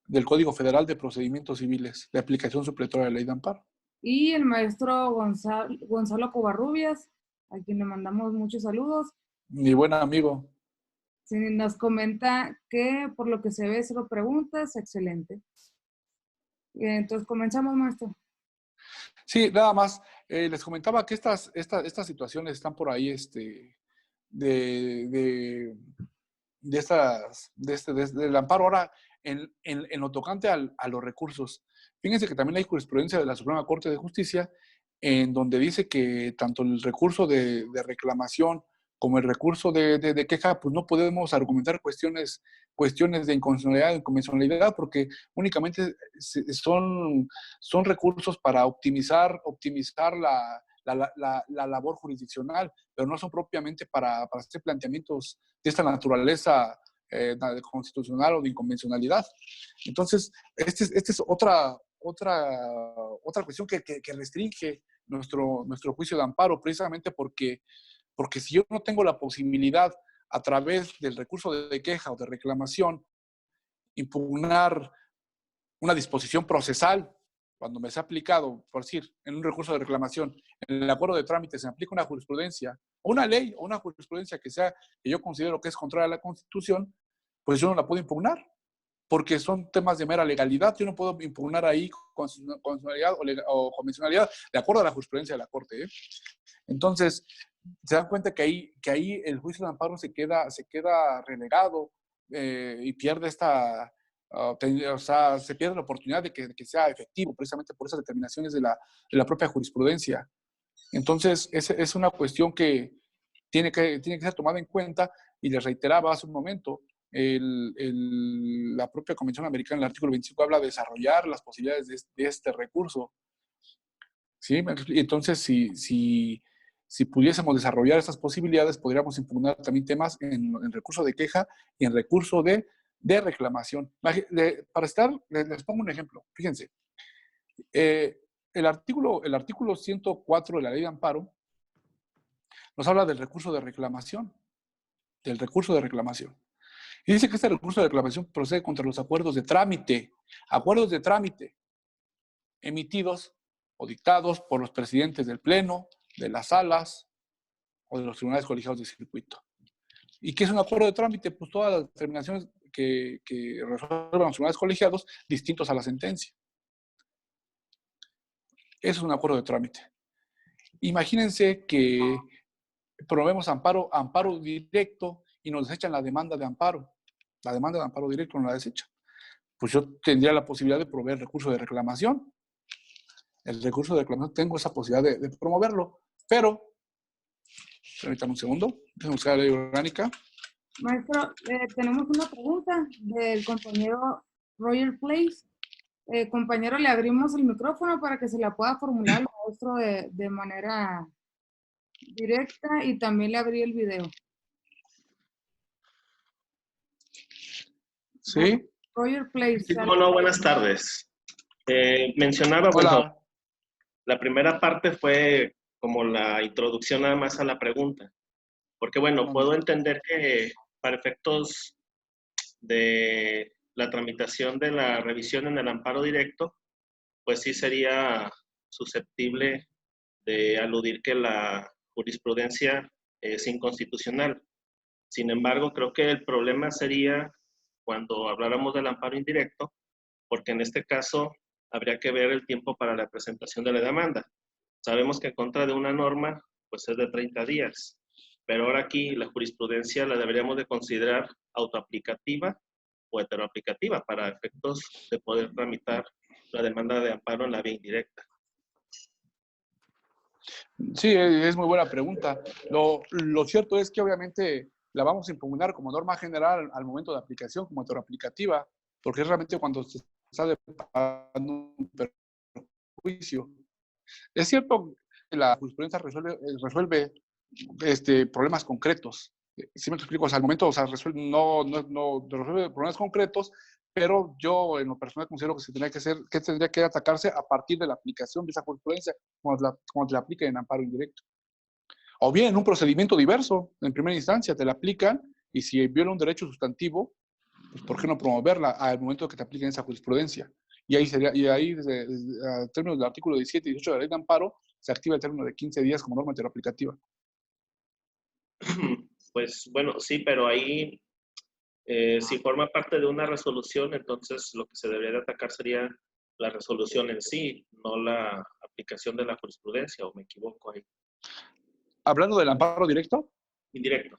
del Código Federal de Procedimientos Civiles, de aplicación supletoria de la ley de amparo. Y el maestro Gonzalo Covarrubias, a quien le mandamos muchos saludos. Mi buen amigo. Sí, nos comenta que por lo que se ve solo preguntas, excelente. Entonces comenzamos, maestro. Sí, nada más. Les comentaba que estas situaciones están por ahí del amparo. Ahora, en lo tocante a los recursos, fíjense que también hay jurisprudencia de la Suprema Corte de Justicia en donde dice que tanto el recurso de reclamación como el recurso de queja, pues no podemos argumentar cuestiones de inconstitucionalidad, inconvencionalidad, porque únicamente son recursos para optimizar la labor jurisdiccional, pero no son propiamente para hacer planteamientos de esta naturaleza constitucional o de inconvencionalidad. Entonces, esta es otra cuestión que restringe nuestro juicio de amparo, precisamente porque si yo no tengo la posibilidad a través del recurso de queja o de reclamación impugnar una disposición procesal, cuando me sea aplicado, por decir, en un recurso de reclamación, en el acuerdo de trámite se me aplica una jurisprudencia, o una ley, o una jurisprudencia que yo considero que es contraria a la Constitución, pues yo no la puedo impugnar, porque son temas de mera legalidad. Yo no puedo impugnar ahí constitucionalidad o convencionalidad de acuerdo a la jurisprudencia de la Corte. Entonces, se dan cuenta que ahí el juicio de amparo se queda relegado y pierde se pierde la oportunidad de que sea efectivo, precisamente por esas determinaciones de la propia jurisprudencia. Entonces, es una cuestión que tiene que ser tomada en cuenta, y les reiteraba hace un momento, la propia Convención Americana, el artículo 25, habla de desarrollar las posibilidades de este recurso. ¿Sí? Entonces, si pudiésemos desarrollar estas posibilidades, podríamos impugnar también temas en recurso de queja y en recurso de reclamación. Les pongo un ejemplo. Fíjense, el artículo 104 de la Ley de Amparo nos habla del recurso de reclamación. Y dice que este recurso de reclamación procede contra los acuerdos de trámite emitidos o dictados por los presidentes del Pleno, de las salas o de los tribunales colegiados de circuito. ¿Y qué es un acuerdo de trámite? Pues todas las determinaciones que resuelvan los tribunales colegiados distintos a la sentencia. Eso es un acuerdo de trámite. Imagínense que promovemos amparo directo y nos desechan la demanda de amparo. La demanda de amparo directo nos la desechan. Pues yo tendría la posibilidad de proveer recurso de reclamación. El recurso de reclamación tengo esa posibilidad de promoverlo, pero, permítanme un segundo, déjenme buscar la ley orgánica. Maestro, tenemos una pregunta del compañero Roger Place. Compañero, le abrimos el micrófono para que se la pueda formular al maestro de manera directa, y también le abrí el video. ¿Sí? Roger Place. Sí, cómo no, buenas tardes. Mencionaba, bueno, la primera parte fue como la introducción nada más a la pregunta, porque bueno, puedo entender que para efectos de la tramitación de la revisión en el amparo directo, pues sí sería susceptible de aludir que la jurisprudencia es inconstitucional. Sin embargo, creo que el problema sería cuando habláramos del amparo indirecto, porque en este caso habría que ver el tiempo para la presentación de la demanda. Sabemos que en contra de una norma, pues es de 30 días, pero ahora aquí la jurisprudencia la deberíamos de considerar autoaplicativa o heteroaplicativa para efectos de poder tramitar la demanda de amparo en la vía indirecta. Sí, es muy buena pregunta. Lo cierto es que obviamente la vamos a impugnar como norma general al momento de aplicación, como heteroaplicativa, porque es realmente cuando se está deparando un perjuicio. Es cierto que la jurisprudencia resuelve problemas concretos. ¿Sí me explico? O sea, al momento, o sea, no resuelve problemas concretos, pero yo en lo personal considero que tendría que atacarse a partir de la aplicación de esa jurisprudencia cuando la aplica en amparo indirecto. O bien en un procedimiento diverso, en primera instancia te la aplican, y si viola un derecho sustantivo, pues ¿por qué no promoverla al momento que te apliquen esa jurisprudencia? Y ahí desde términos del artículo 17 y 18 de la Ley de Amparo, se activa el término de 15 días como norma heteroaplicativa. Pues bueno, sí, pero ahí si forma parte de una resolución, entonces lo que se debería de atacar sería la resolución en sí, no la aplicación de la jurisprudencia, o me equivoco ahí. ¿Hablando del amparo directo? Indirecto.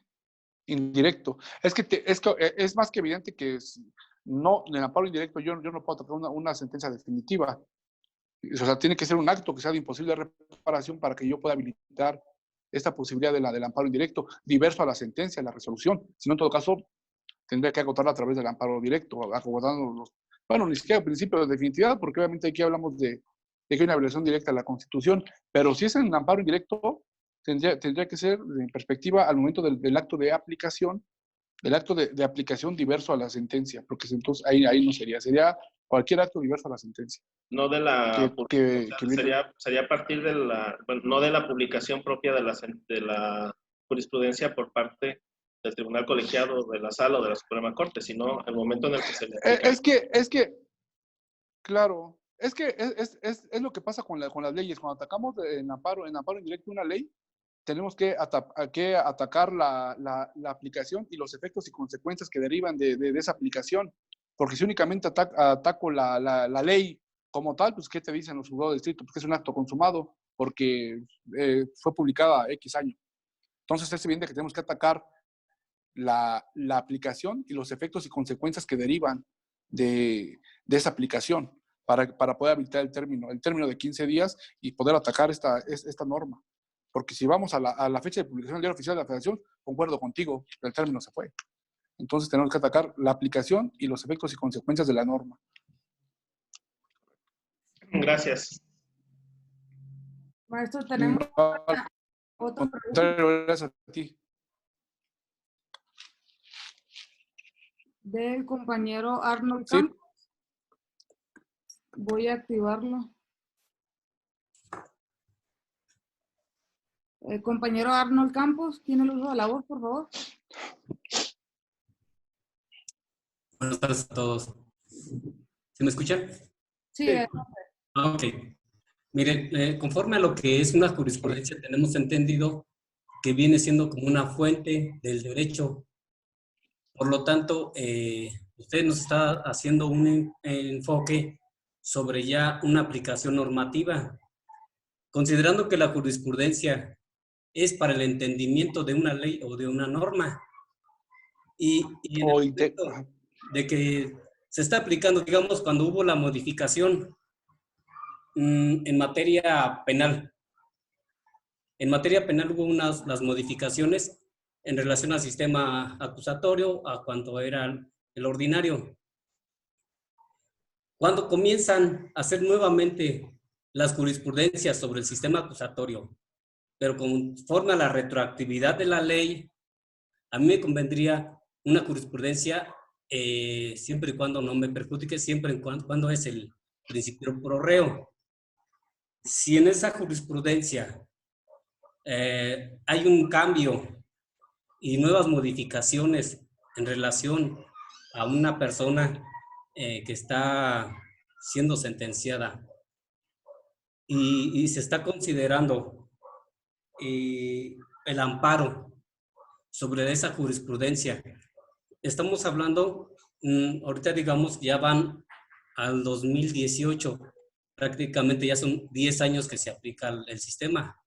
Indirecto. Es más que evidente que no, en el amparo indirecto yo no puedo atacar una sentencia definitiva. O sea, tiene que ser un acto que sea de imposible reparación para que yo pueda habilitar esta posibilidad del amparo indirecto, diverso a la sentencia, a la resolución. Si no, en todo caso, tendría que agotarla a través del amparo directo, agotando los, bueno, ni siquiera el principio de definitividad, porque obviamente aquí hablamos de que hay una violación directa a la Constitución, pero si es en amparo indirecto, tendría que ser, en perspectiva, al momento del acto de aplicación, del acto de aplicación diverso a la sentencia, porque entonces ahí no sería cualquier acto diverso a la sentencia. No de la sería a partir de bueno, no de la publicación propia de la jurisprudencia por parte del Tribunal Colegiado de la Sala o de la Suprema Corte, sino el momento en el que se le aplica. Claro, es que es lo que pasa con las leyes. Cuando atacamos en amparo indirecto una ley, tenemos que atacar la aplicación y los efectos y consecuencias que derivan de esa aplicación. Porque si únicamente ataco la ley como tal, pues ¿qué te dicen los juzgados de distrito? Pues que es un acto consumado porque fue publicada X año. Entonces es evidente que tenemos que atacar la aplicación y los efectos y consecuencias que derivan de esa aplicación para poder habilitar el término de 15 días y poder atacar esta norma. Porque si vamos a la fecha de publicación del Diario Oficial de la Federación, concuerdo contigo, el término se fue. Entonces tenemos que atacar la aplicación y los efectos y consecuencias de la norma. Gracias. Maestro, tenemos otra pregunta. Gracias a ti. Del compañero Arnold Sí. Campos. Voy a activarlo. Compañero Arnold Campos, ¿tiene el uso de la voz, por favor? Buenas tardes a todos. ¿Se me escuchan? Sí. Ok. Miren, conforme a lo que es una jurisprudencia, tenemos entendido que viene siendo como una fuente del derecho. Por lo tanto, usted nos está haciendo un enfoque sobre ya una aplicación normativa. Considerando que la jurisprudencia es para el entendimiento de una ley o de una norma, y en el momento de que se está aplicando, digamos, cuando hubo la modificación en materia penal. En materia penal hubo las modificaciones en relación al sistema acusatorio, a cuanto era el ordinario. Cuando comienzan a hacer nuevamente las jurisprudencias sobre el sistema acusatorio, pero conforme a la retroactividad de la ley, a mí me convendría una jurisprudencia siempre y cuando no me perjudique, siempre y cuando es el principio pro reo. Si en esa jurisprudencia hay un cambio y nuevas modificaciones en relación a una persona que está siendo sentenciada y se está considerando el amparo sobre esa jurisprudencia, estamos hablando, ahorita digamos, ya van al 2018, prácticamente ya son 10 años que se aplica el sistema.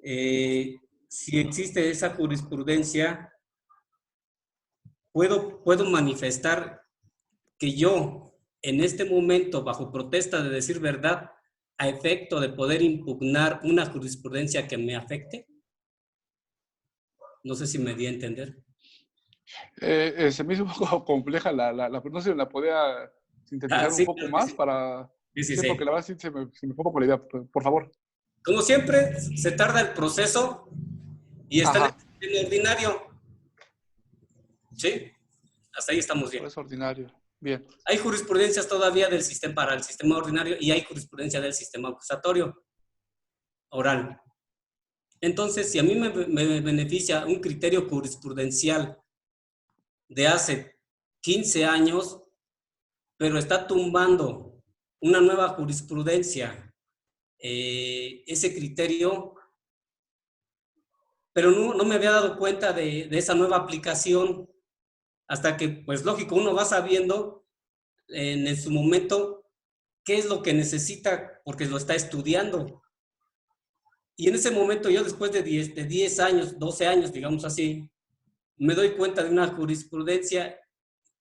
Si existe esa jurisprudencia, puedo manifestar que yo, en este momento, bajo protesta de decir verdad, a efecto de poder impugnar una jurisprudencia que me afecte. No sé si me di a entender. Se me hizo un poco compleja no sé si la podía sintetizar un poco más para... Sí. Porque la verdad sí se me fue un poco la idea. Por favor. Como siempre, se tarda el proceso y está en el ordinario. ¿Sí? Hasta ahí estamos bien. Es ordinario. Bien. Hay jurisprudencias todavía del sistema para el sistema ordinario y hay jurisprudencia del sistema acusatorio oral. Entonces, si a mí me beneficia un criterio jurisprudencial de hace 15 años, pero está tumbando una nueva jurisprudencia, ese criterio, pero no me había dado cuenta de esa nueva aplicación hasta que, pues lógico, uno va sabiendo en su momento qué es lo que necesita porque lo está estudiando. Y en ese momento yo, después de 10 años, 12 años, digamos así, me doy cuenta de una jurisprudencia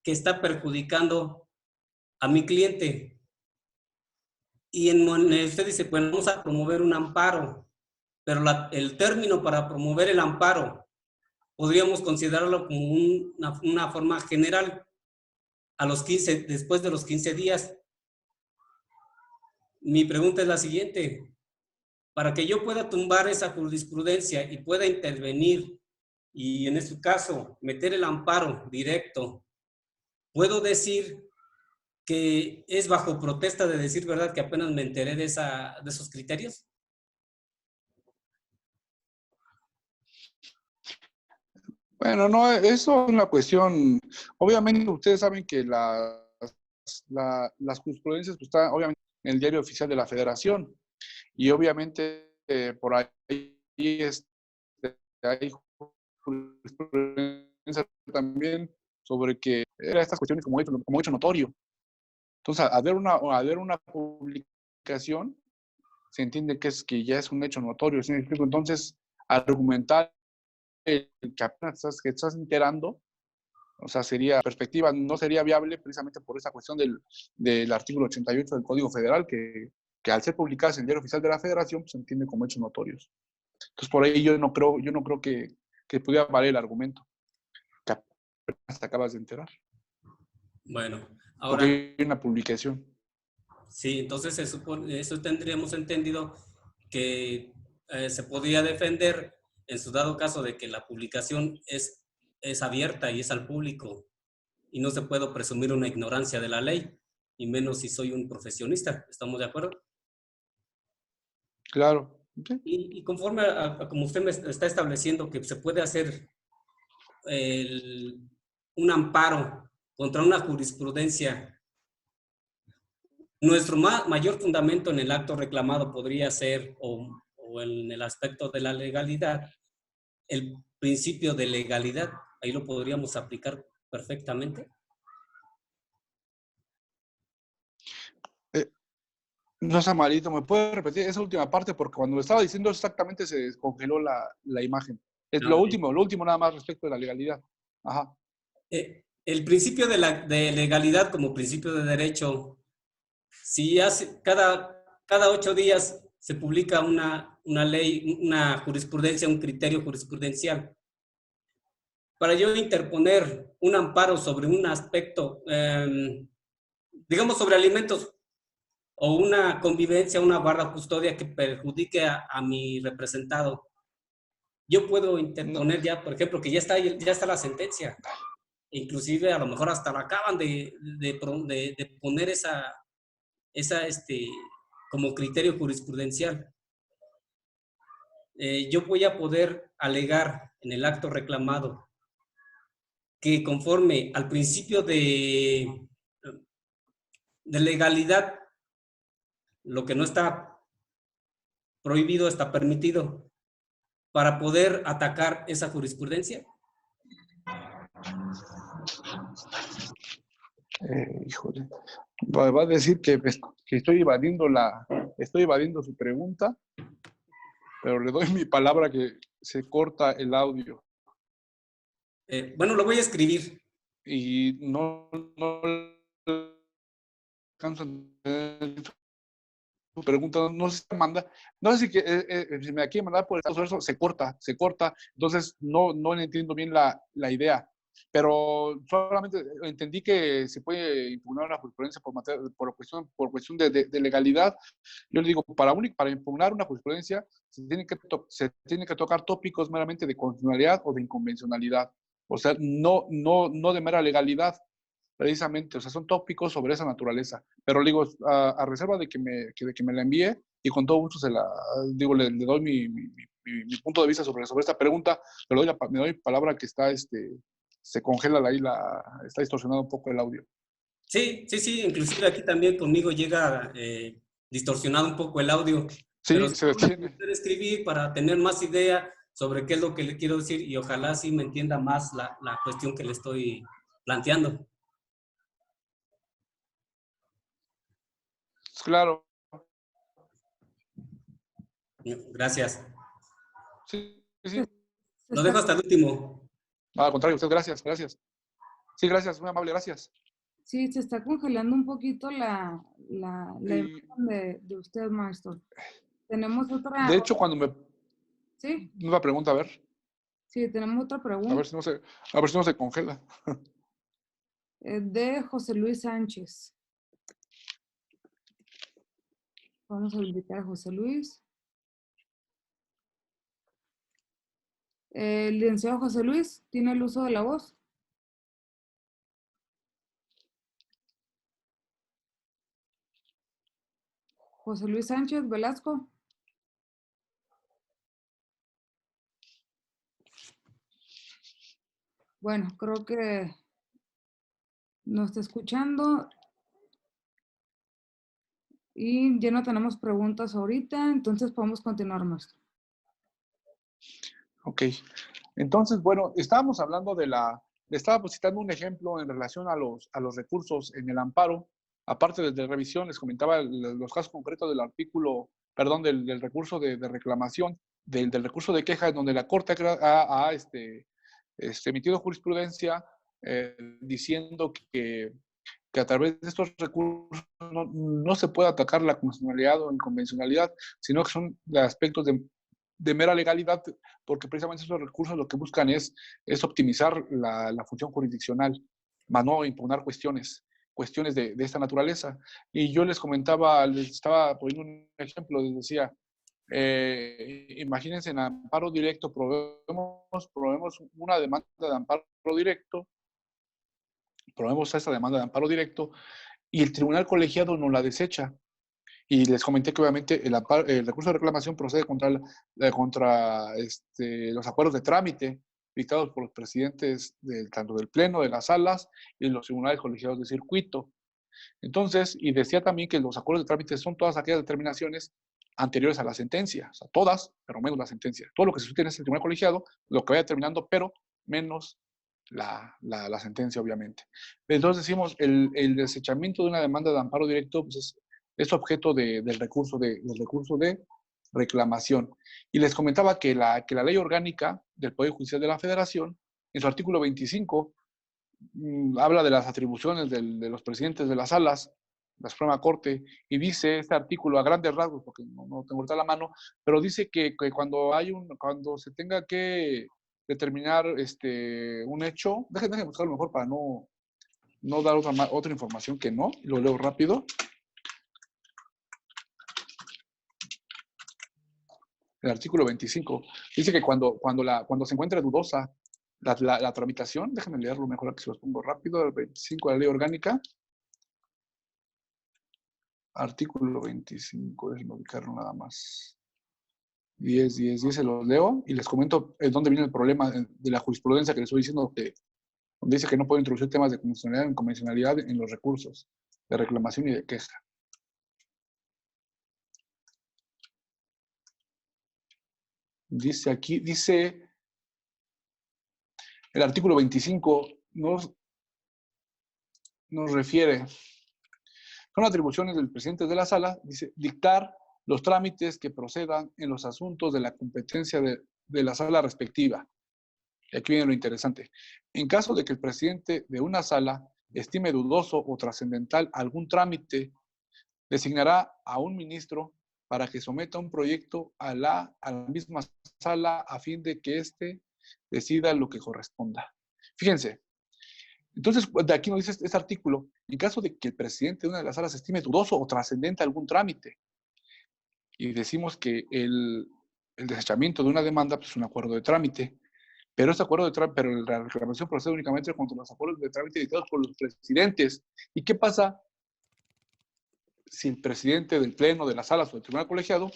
que está perjudicando a mi cliente. Y usted dice, pues vamos a promover un amparo. pero el término para promover el amparo podríamos considerarlo como una forma general después de los 15 días. Mi pregunta es la siguiente: para que yo pueda tumbar esa jurisprudencia y pueda intervenir y en este caso meter el amparo directo, ¿puedo decir que es bajo protesta de decir verdad que apenas me enteré de esos criterios? Bueno, no, eso es una cuestión, obviamente ustedes saben que las jurisprudencias pues, están obviamente en el diario oficial de la Federación y obviamente por ahí hay jurisprudencia también sobre que era estas cuestiones como hecho notorio. Entonces, al ver una publicación, se entiende que ya es un hecho notorio. ¿Sí me explico? Entonces, argumentar que apenas te estás enterando, o sea, perspectiva no sería viable precisamente por esa cuestión del artículo 88 del Código Federal, que al ser publicadas en el Diario Oficial de la Federación, pues, se entiende como hechos notorios. Entonces, por ahí yo no creo que pudiera valer el argumento que apenas te acabas de enterar. Bueno, ahora... Porque hay una publicación. Sí, entonces eso tendríamos entendido que se podría defender en su dado caso de que la publicación es abierta y es al público y no se puede presumir una ignorancia de la ley, y menos si soy un profesionista. ¿Estamos de acuerdo? Claro. Sí. Y conforme a como usted me está estableciendo que se puede hacer un amparo contra una jurisprudencia, nuestro mayor fundamento en el acto reclamado podría ser, o en el aspecto de la legalidad, el principio de legalidad. Ahí lo podríamos aplicar perfectamente. No, Samarito, ¿me puede repetir esa última parte? Porque cuando lo estaba diciendo exactamente se descongeló la imagen. Es lo último nada más respecto de la legalidad. Ajá. El principio de legalidad como principio de derecho, si cada 8 días se publica una ley, una jurisprudencia, un criterio jurisprudencial, para yo interponer un amparo sobre un aspecto, digamos sobre alimentos, o una convivencia, una guarda custodia que perjudique a mi representado, yo puedo interponer ya, por ejemplo, que ya está la sentencia. Inclusive a lo mejor hasta la acaban de poner esa como criterio jurisprudencial. Yo voy a poder alegar en el acto reclamado que conforme al principio de legalidad, lo que no está prohibido está permitido, para poder atacar esa jurisprudencia. Híjole. Va a decir que estoy evadiendo su pregunta, pero le doy mi palabra que se corta el audio. Bueno, lo voy a escribir. Y no alcanzo a entender su pregunta, no sé si manda, no sé si me quiere mandar por el caso, se corta, entonces no entiendo bien la idea, pero solamente entendí que se puede impugnar una jurisprudencia por cuestión de legalidad. Yo le digo, para impugnar una jurisprudencia se tiene que tocar tópicos meramente de constitucionalidad o de inconvencionalidad, o sea, no de mera legalidad. Precisamente, o sea, son tópicos sobre esa naturaleza. Pero digo, a reserva de que me la envíe, y con todo gusto le doy mi punto de vista sobre esta pregunta, pero me doy palabra que se congela ahí, está distorsionado un poco el audio. Sí, inclusive aquí también conmigo llega distorsionado un poco el audio. Sí, pero se detiene. Puedo escribir para tener más idea sobre qué es lo que le quiero decir y ojalá sí me entienda más la cuestión que le estoy planteando. Claro. Gracias. Sí. Lo dejo hasta el último. No, al contrario, usted, gracias. Sí, gracias, muy amable, gracias. Sí, se está congelando un poquito la imagen de usted, maestro. Tenemos otra... De hecho, cuando Sí, Nueva pregunta, a ver. sí, tenemos otra A pregunta. ver si no se congela. De José Luis Sánchez. Vamos a invitar a José Luis. Licenciado José Luis, ¿tiene el uso de la voz? José Luis Sánchez Velasco. Bueno, creo que nos está escuchando y ya no tenemos preguntas ahorita, entonces podemos continuar, maestro. Ok. Entonces, bueno, estábamos hablando le estaba citando un ejemplo en relación a los recursos en el amparo. Aparte de revisión, les comentaba los casos concretos del artículo, perdón, del recurso de reclamación, del recurso de queja, en donde la Corte ha emitido jurisprudencia diciendo que a través de estos recursos no se puede atacar la constitucionalidad o inconvencionalidad, sino que son de aspectos de mera legalidad, porque precisamente esos recursos lo que buscan es optimizar la función jurisdiccional, más no impugnar cuestiones de esta naturaleza. Y yo les comentaba, les estaba poniendo un ejemplo, les decía, imagínense en amparo directo, probemos una demanda de amparo directo, probemos esta demanda de amparo directo y el tribunal colegiado no la desecha. Y les comenté que obviamente el recurso de reclamación procede contra los acuerdos de trámite dictados por los presidentes tanto del Pleno, de las salas y de los tribunales colegiados de circuito. Entonces, y decía también que los acuerdos de trámite son todas aquellas determinaciones anteriores a la sentencia, o sea, todas, pero menos la sentencia. Todo lo que se discute en este tribunal colegiado, lo que vaya determinando, pero menos la sentencia, obviamente. Entonces decimos, el desechamiento de una demanda de amparo directo pues es objeto del recurso de reclamación. Y les comentaba que la ley orgánica del Poder Judicial de la Federación, en su artículo 25, habla de las atribuciones de los presidentes de las salas, la Suprema Corte, y dice este artículo a grandes rasgos, porque no tengo ahorita la mano, pero dice que cuando se tenga que determinar un hecho, déjenme buscarlo mejor para no dar otra información que no, lo leo rápido. El artículo 25 dice que cuando se encuentre dudosa la tramitación, déjenme leerlo mejor, aquí se los pongo rápido, el 25 de la ley orgánica, artículo 25, déjenme ubicarlo nada más. 10, se los leo y les comento dónde viene el problema de la jurisprudencia que les estoy diciendo, donde dice que no puede introducir temas de constitucionalidad o inconvencionalidad en los recursos de reclamación y de queja. Dice el artículo 25 nos refiere, son atribuciones del presidente de la sala, dice, dictar los trámites que procedan en los asuntos de la competencia de la sala respectiva. Y aquí viene lo interesante. En caso de que el presidente de una sala estime dudoso o trascendental algún trámite, designará a un ministro para que someta un proyecto a la misma sala a fin de que éste decida lo que corresponda. Fíjense, entonces de aquí nos dice este artículo, en caso de que el presidente de una de las salas estime dudoso o trascendente algún trámite, y decimos que el desechamiento de una demanda pues, es un acuerdo de trámite, pero la reclamación procede únicamente contra los acuerdos de trámite dictados por los presidentes. ¿Y qué pasa si el presidente del Pleno, de las salas o del tribunal colegiado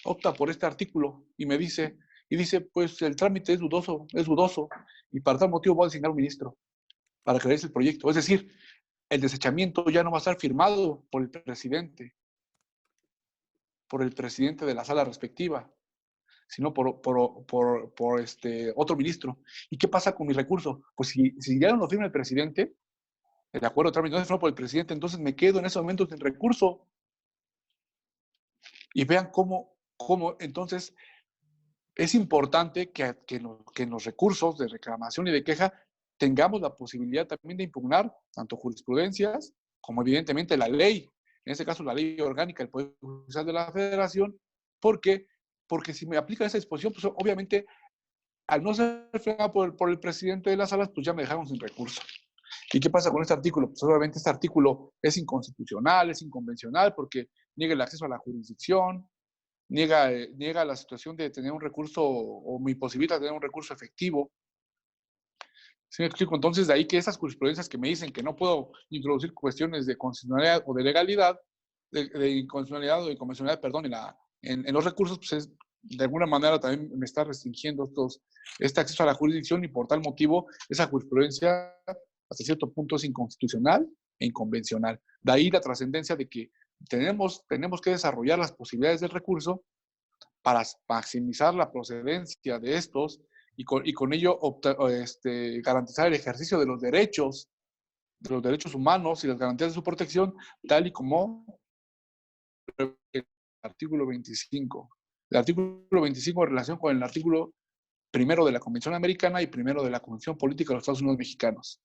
opta por este artículo y dice, pues el trámite es dudoso, y para tal motivo voy a designar un ministro para que realice el proyecto? Es decir, el desechamiento ya no va a estar firmado por el presidente de la sala respectiva, sino por otro ministro. ¿Y qué pasa con mi recurso? Pues si ya no lo firma el presidente, el acuerdo de trámite no se firma por el presidente, entonces me quedo en ese momento sin recurso. Y vean cómo entonces es importante que en los recursos de reclamación y de queja tengamos la posibilidad también de impugnar tanto jurisprudencias como evidentemente la ley, en este caso la ley orgánica del Poder Judicial de la Federación, porque porque si me aplica esa disposición, pues obviamente, al no ser frenado por el presidente de las salas, pues ya me dejaron sin recurso. ¿Y qué pasa con este artículo? Pues obviamente este artículo es inconstitucional, es inconvencional, porque niega el acceso a la jurisdicción, niega la situación de tener un recurso, o me imposibilita tener un recurso efectivo. ¿Sí me explico? Entonces, de ahí que esas jurisprudencias que me dicen que no puedo introducir cuestiones de constitucionalidad o de legalidad, de inconstitucionalidad o de convencionalidad, perdón, en los recursos, pues de alguna manera también me está restringiendo este acceso a la jurisdicción, y por tal motivo esa jurisprudencia hasta cierto punto es inconstitucional e inconvencional. De ahí la trascendencia de que tenemos que desarrollar las posibilidades del recurso para maximizar la procedencia de estos y con ello garantizar el ejercicio de los derechos humanos y las garantías de su protección, tal y como el artículo 25. El artículo 25 en relación con el artículo primero de la Convención Americana y primero de la Convención Política de los Estados Unidos Mexicanos.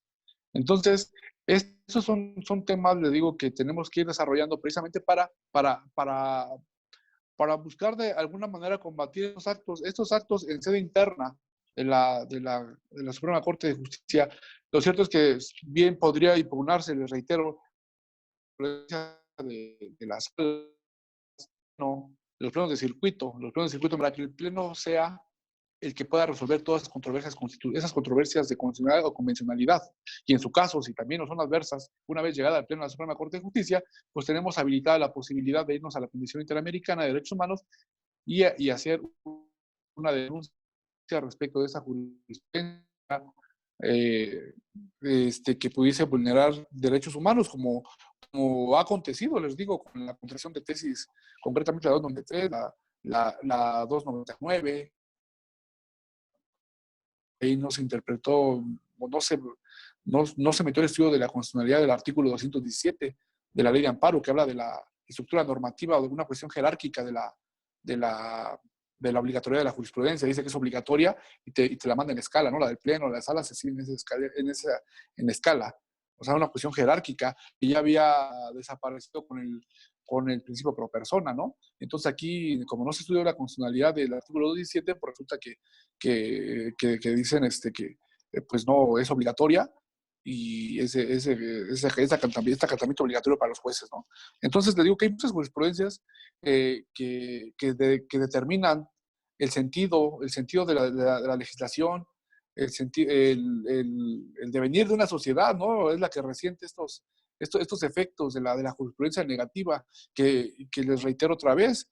Entonces, estos son temas, le digo, que tenemos que ir desarrollando precisamente para buscar de alguna manera combatir estos actos en sede interna de la Suprema Corte de Justicia. Lo cierto es que bien podría impugnarse, les reitero, de las no, los plenos de circuito para que el pleno sea el que pueda resolver todas esas controversias de constitucionalidad o convencionalidad. Y en su caso, si también no son adversas, una vez llegada al pleno de la Suprema Corte de Justicia, pues tenemos habilitada la posibilidad de irnos a la Comisión Interamericana de Derechos Humanos y hacer una denuncia respecto de esa jurisprudencia que pudiese vulnerar derechos humanos, como ha acontecido, les digo, con la contracción de tesis, concretamente la 293, la 299, ahí no se interpretó, no se metió el estudio de la constitucionalidad del artículo 217 de la ley de amparo, que habla de la estructura normativa o de una cuestión jerárquica de la obligatoriedad de la jurisprudencia. Dice que es obligatoria y te la manda en escala, ¿no? La del pleno, la de sala se sigue en escala. O sea, una cuestión jerárquica que ya había desaparecido con el principio pro persona, ¿no? Entonces aquí, como no se estudió la constitucionalidad del artículo 217, pues resulta que dicen que pues no es obligatoria, y este acatamiento obligatorio para los jueces, ¿no? Entonces le digo que hay muchas jurisprudencias que determinan el sentido de la legislación, el devenir de una sociedad, ¿no? Es la que resiente estos efectos de la jurisprudencia negativa, que les reitero otra vez,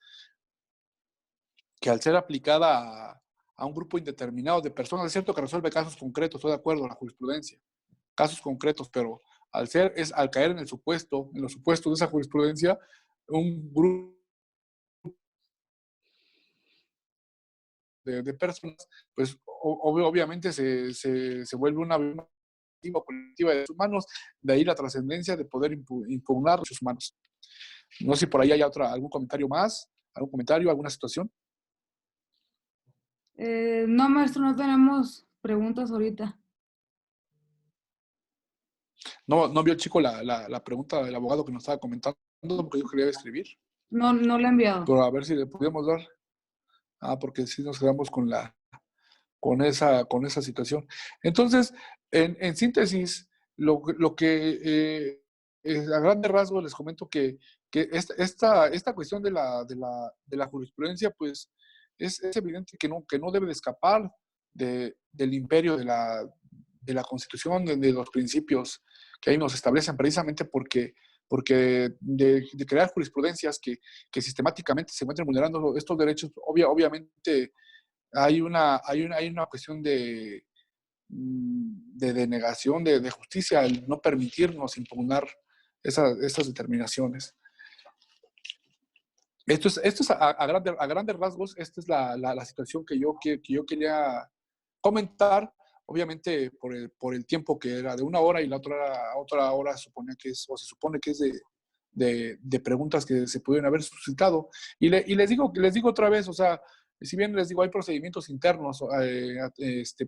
que al ser aplicada a un grupo indeterminado de personas, es cierto que resuelve casos concretos, estoy de acuerdo, la jurisprudencia, casos concretos, pero al caer en los supuestos de esa jurisprudencia, un grupo de personas, pues obviamente se vuelve una colectiva de derechos humanos, de ahí la trascendencia de poder impugnar derechos humanos. No sé si por ahí hay algún comentario más, alguna situación. No, maestro, no tenemos preguntas ahorita. No vio el chico la pregunta del abogado que nos estaba comentando, porque yo quería escribir. No le he enviado. Pero a ver si le podíamos dar. Porque sí nos quedamos con esa situación. Entonces, en síntesis, lo que a grandes rasgos les comento que esta cuestión de la jurisprudencia, pues es evidente que no debe de escapar del imperio de la Constitución, de los principios que ahí nos establecen, precisamente porque de crear jurisprudencias que sistemáticamente se encuentren vulnerando estos derechos, obviamente hay una cuestión de denegación de justicia al no permitirnos impugnar esas determinaciones. Esto es a grandes rasgos, esta es la situación que yo quería comentar. Obviamente por el tiempo que era de 1 hora, y la otra hora se supone que es de preguntas que se pudieron haber suscitado. Y les digo otra vez, o sea, si bien les digo, hay procedimientos internos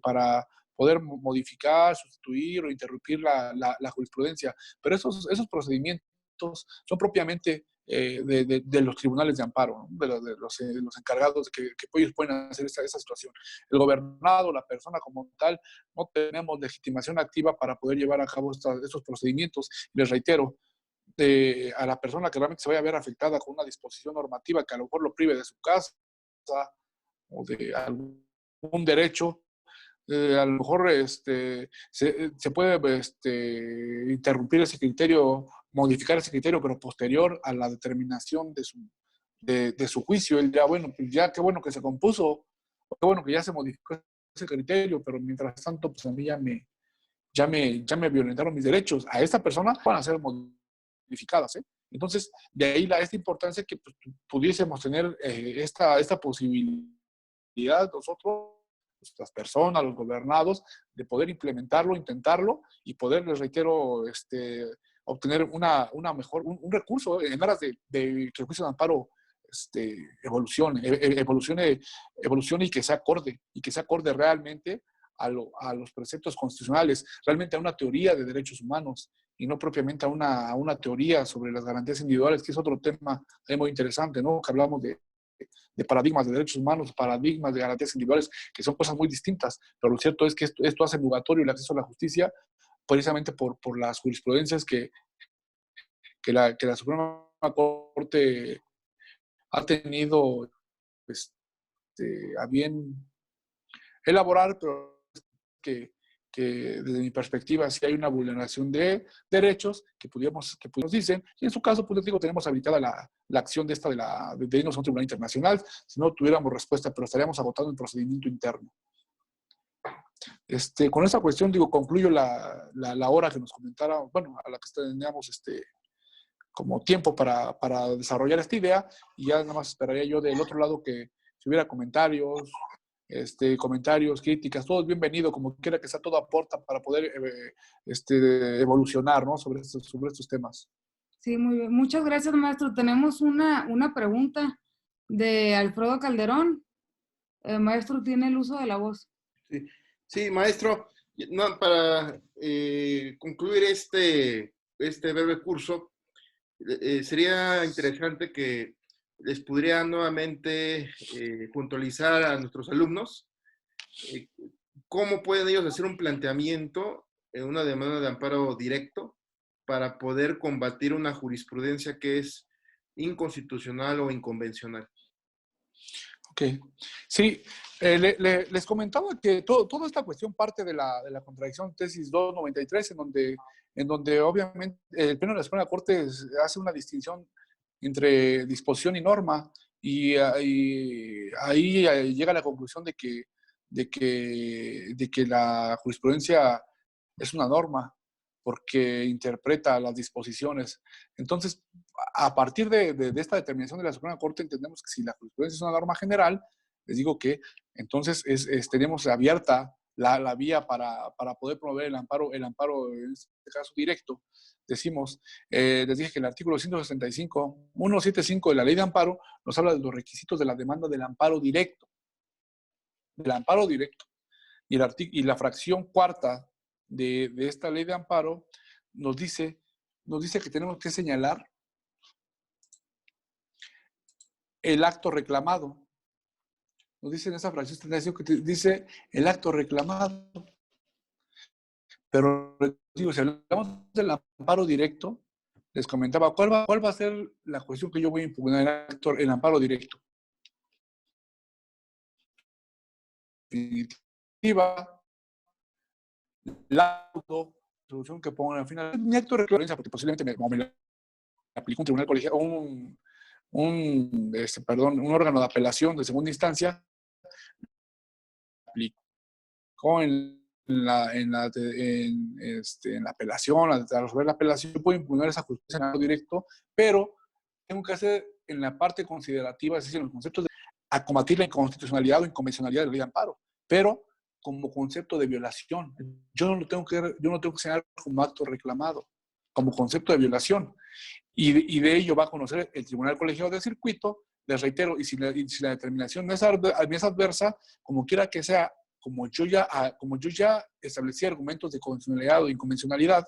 para poder modificar, sustituir o interrumpir la jurisprudencia, pero esos procedimientos son propiamente de los tribunales de amparo, ¿no? de los encargados que ellos pueden hacer esa situación. El gobernado, la persona como tal, no tenemos legitimación activa para poder llevar a cabo estos procedimientos. Les reitero, a la persona que realmente se vaya a ver afectada con una disposición normativa que a lo mejor lo prive de su casa o de algún derecho, a lo mejor se puede interrumpir ese criterio, modificar ese criterio, pero posterior a la determinación de su juicio. Él ya, bueno, pues ya qué bueno que se compuso, qué bueno que ya se modificó ese criterio, pero mientras tanto, pues a mí ya me violentaron mis derechos. A esta persona van a ser modificadas, ¿eh? Entonces, de ahí esta importancia que pues, pudiésemos tener esta posibilidad nosotros, las personas, los gobernados, de poder implementarlo, intentarlo y poder, les reitero, obtener un recurso en aras de que el juicio de amparo evolucione y que sea acorde realmente a los preceptos constitucionales, realmente a una teoría de derechos humanos y no propiamente a una teoría sobre las garantías individuales, que es otro tema muy interesante, ¿no? Que hablamos de paradigmas de derechos humanos, paradigmas de garantías individuales, que son cosas muy distintas, pero lo cierto es que esto hace nugatorio el acceso a la justicia precisamente por las jurisprudencias que la Suprema Corte ha tenido a bien elaborar, pero que desde mi perspectiva sí hay una vulneración de derechos que pudiéramos dicen, y en su caso, pues les digo, tenemos habilitada la acción de irnos a un tribunal internacional, si no tuviéramos respuesta, pero estaríamos agotando el procedimiento interno. Con esta cuestión, concluyo la hora que nos comentara, bueno, a la que teníamos como tiempo para desarrollar esta idea, y ya nada más esperaría yo del otro lado que si hubiera comentarios, críticas, todo es bienvenido, como quiera que sea, todo aporta para poder evolucionar, ¿no? sobre estos temas. Sí, muy bien. Muchas gracias, maestro. Tenemos una pregunta de Alfredo Calderón. Maestro, tiene el uso de la voz. Sí, maestro. No, para concluir este breve curso, sería interesante que les pudiera nuevamente puntualizar a nuestros alumnos cómo pueden ellos hacer un planteamiento en una demanda de amparo directo para poder combatir una jurisprudencia que es inconstitucional o inconvencional. Ok. Sí, les comentaba que toda esta cuestión parte de la contradicción tesis 293, en donde obviamente el Pleno de la Suprema Corte hace una distinción entre disposición y norma, y ahí llega a la conclusión de que la jurisprudencia es una norma, porque interpreta las disposiciones. Entonces, a partir de esta determinación de la Suprema Corte, entendemos que si la jurisprudencia es una norma general, les digo que entonces tenemos abierta la vía para poder promover el amparo en este caso directo. Decimos, les dije que el artículo 175 de la Ley de Amparo nos habla de los requisitos de la demanda del amparo directo. Y la fracción cuarta de esta Ley de Amparo nos dice que tenemos que señalar el acto reclamado. Nos dice en esa fracción 35 que dice el acto reclamado. Pero digo, si hablamos del amparo directo, les comentaba, ¿cuál va a ser la cuestión que yo voy a impugnar el amparo directo? Definitiva, la solución que pongo al final, mi acto de reclamación, porque posiblemente me aplicó un tribunal colegiado, un órgano de apelación de segunda instancia, aplicó en la apelación, al resolver la apelación, yo puedo impugnar esa justicia en algo directo, pero tengo que hacer en la parte considerativa, es decir, en los conceptos a combatir la inconstitucionalidad o inconvencionalidad de la ley de amparo, pero como concepto de violación. Yo no lo tengo que señalar como acto reclamado, como concepto de violación. Y de ello va a conocer el Tribunal Colegiado de Circuito, les reitero, y si la determinación no es adversa, como quiera que sea, como yo ya establecí argumentos de constitucionalidad o inconvencionalidad,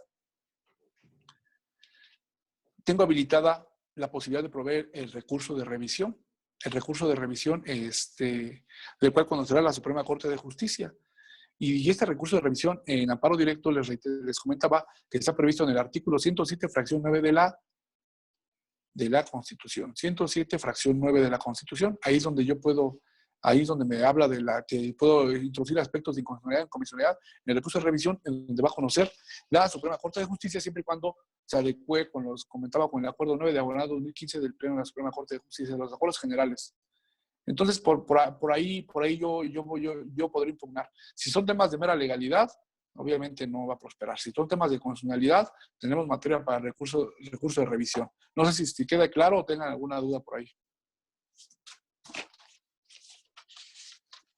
tengo habilitada la posibilidad de proveer el recurso de revisión. El recurso de revisión del cual conocerá la Suprema Corte de Justicia. Y este recurso de revisión en amparo directo, les comentaba que está previsto en el artículo 107, fracción 9 de la Constitución. 107, fracción 9 de la Constitución. Ahí es donde yo puedo, ahí es donde me habla de que puedo introducir aspectos de inconstitucionalidad, incomisionalidad en el recurso de revisión, en donde va a conocer la Suprema Corte de Justicia, siempre y cuando se adecue comentaba con el acuerdo 9 de agosto 2015 del Pleno de la Suprema Corte de Justicia, de los acuerdos generales. Entonces, por ahí yo podría impugnar. Si son temas de mera legalidad, obviamente no va a prosperar. Si son temas de constitucionalidad, tenemos materia para recurso de revisión. No sé si queda claro o tengan alguna duda por ahí.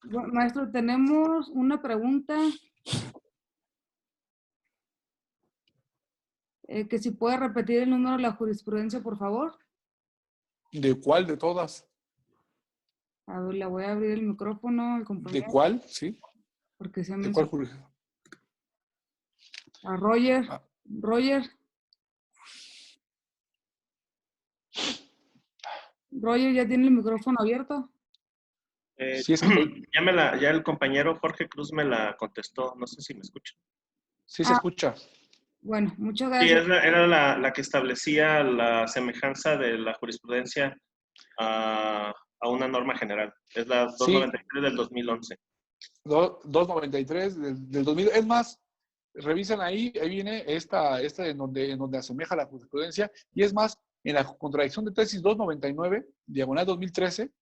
Bueno, maestro, tenemos una pregunta. Que si puede repetir el número de la jurisprudencia, por favor. ¿De cuál de todas? A ver, le voy a abrir el micrófono al compañero. ¿De cuál? Sí. Porque se ¿De me... cuál jurisprudencia? A Roger. Roger, ¿ya tiene el micrófono abierto? Sí, es que... ya el compañero Jorge Cruz me la contestó. No sé si me escucha. Sí, se escucha. Bueno, muchas Sí, gracias. era la que establecía la semejanza de la jurisprudencia a una norma general. Es la 293 del 2011. 293 del 2000. Es más, revisan ahí viene esta en donde asemeja la jurisprudencia. Y es más, en la contradicción de tesis 299, diagonal 2013,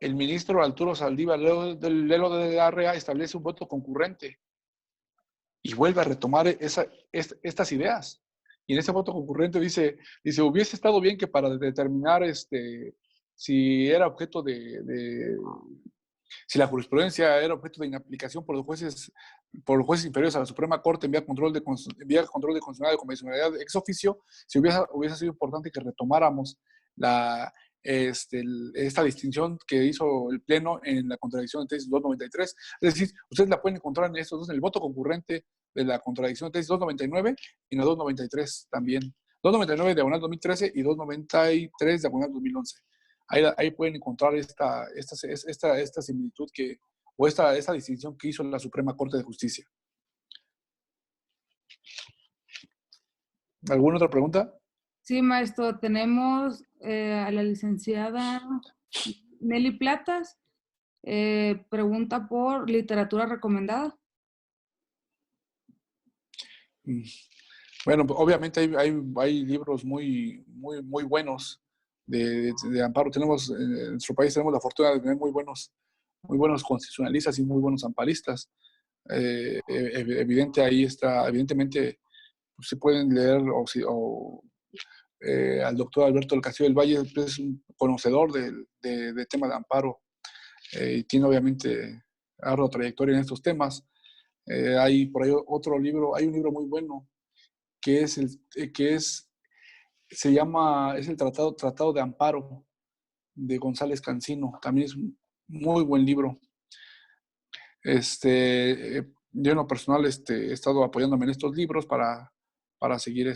el ministro Arturo Saldívar Lelo de Larrea establece un voto concurrente y vuelve a retomar estas ideas. Y en ese voto concurrente dice, hubiese estado bien que para determinar si era objeto si la jurisprudencia era objeto de inaplicación por los jueces inferiores a la Suprema Corte en vía control de constitucionalidad de convencionalidad ex oficio, si hubiese sido importante que retomáramos esta distinción que hizo el Pleno en la contradicción de tesis 293. Es decir, ustedes la pueden encontrar en estos dos, en el voto concurrente de la contradicción de tesis 299 y en la 293 también. 299 diagonal 2013 y 293 diagonal 2011. Ahí pueden encontrar esta similitud o esta distinción que hizo la Suprema Corte de Justicia. ¿Alguna otra pregunta? Sí, maestro, tenemos a la licenciada Nelly Platas. Pregunta por literatura recomendada. Bueno, obviamente hay libros muy buenos de amparo. Tenemos, en nuestro país tenemos la fortuna de tener muy buenos constitucionalistas y muy buenos amparistas. Evidentemente, pues, se pueden leer al doctor Alberto del Castillo del Valle, es un conocedor de tema de amparo y tiene obviamente ardua trayectoria en estos temas. Hay por ahí otro libro, hay un libro muy bueno es el Tratado de Amparo de González Cancino. También es un muy buen libro. Yo en lo personal he estado apoyándome en estos libros para seguir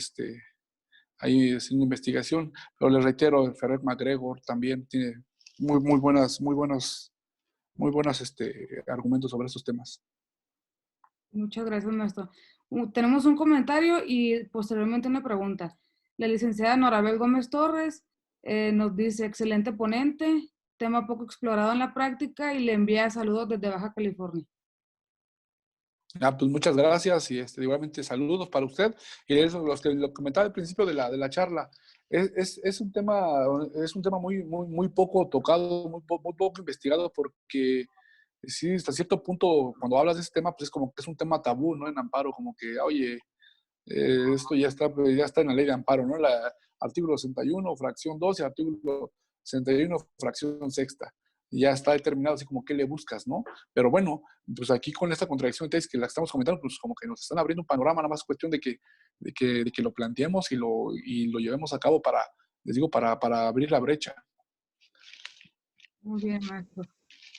ahí haciendo investigación, pero les reitero, Ferrer MacGregor también tiene muy buenos argumentos sobre estos temas. Muchas gracias, maestro. Tenemos un comentario y posteriormente una pregunta. La licenciada Norabel Gómez Torres nos dice, excelente ponente, tema poco explorado en la práctica, y le envía saludos desde Baja California. Pues muchas gracias y igualmente saludos para usted. Y eso, lo comentaba al principio de la charla, es un tema muy poco tocado, muy poco investigado, porque sí, hasta cierto punto, cuando hablas de este tema, pues es como que es un tema tabú, ¿no? En amparo, como que, oye, esto ya está en la ley de amparo, ¿no? Artículo 61, fracción 2 y artículo 61, fracción sexta. Y ya está determinado así como qué le buscas, ¿no? Pero bueno, pues aquí con esta contradicción de tesis que la estamos comentando, pues como que nos están abriendo un panorama, nada más cuestión de que lo planteemos y lo llevemos a cabo para abrir la brecha. Muy bien, maestro.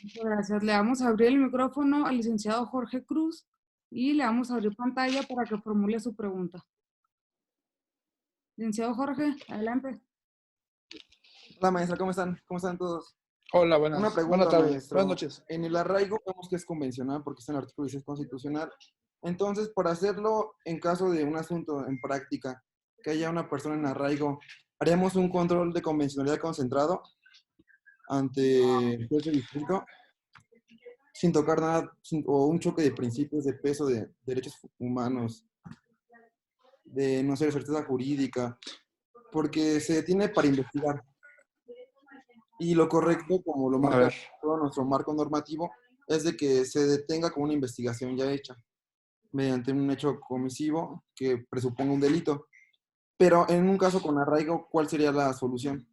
Muchas gracias. Le vamos a abrir el micrófono al licenciado Jorge Cruz y le vamos a abrir pantalla para que formule su pregunta. Licenciado Jorge, adelante. Hola, maestra, ¿cómo están? ¿Cómo están todos? Hola, Una pregunta, buenas tardes. maestro. Buenas noches. En el arraigo vemos que es convencional porque está en el artículo 16 constitucional. Entonces, para hacerlo en caso de un asunto en práctica, que haya una persona en arraigo, ¿haríamos un control de convencionalidad concentrado ante el juez de distrito sin tocar nada, o un choque de principios de peso de derechos humanos, de, no sé, certeza jurídica, porque se detiene para investigar? Y lo correcto, como lo A marca ver. todo nuestro marco normativo, es de que se detenga con una investigación ya hecha, mediante un hecho comisivo que presuponga un delito. Pero en un caso con arraigo, ¿cuál sería la solución?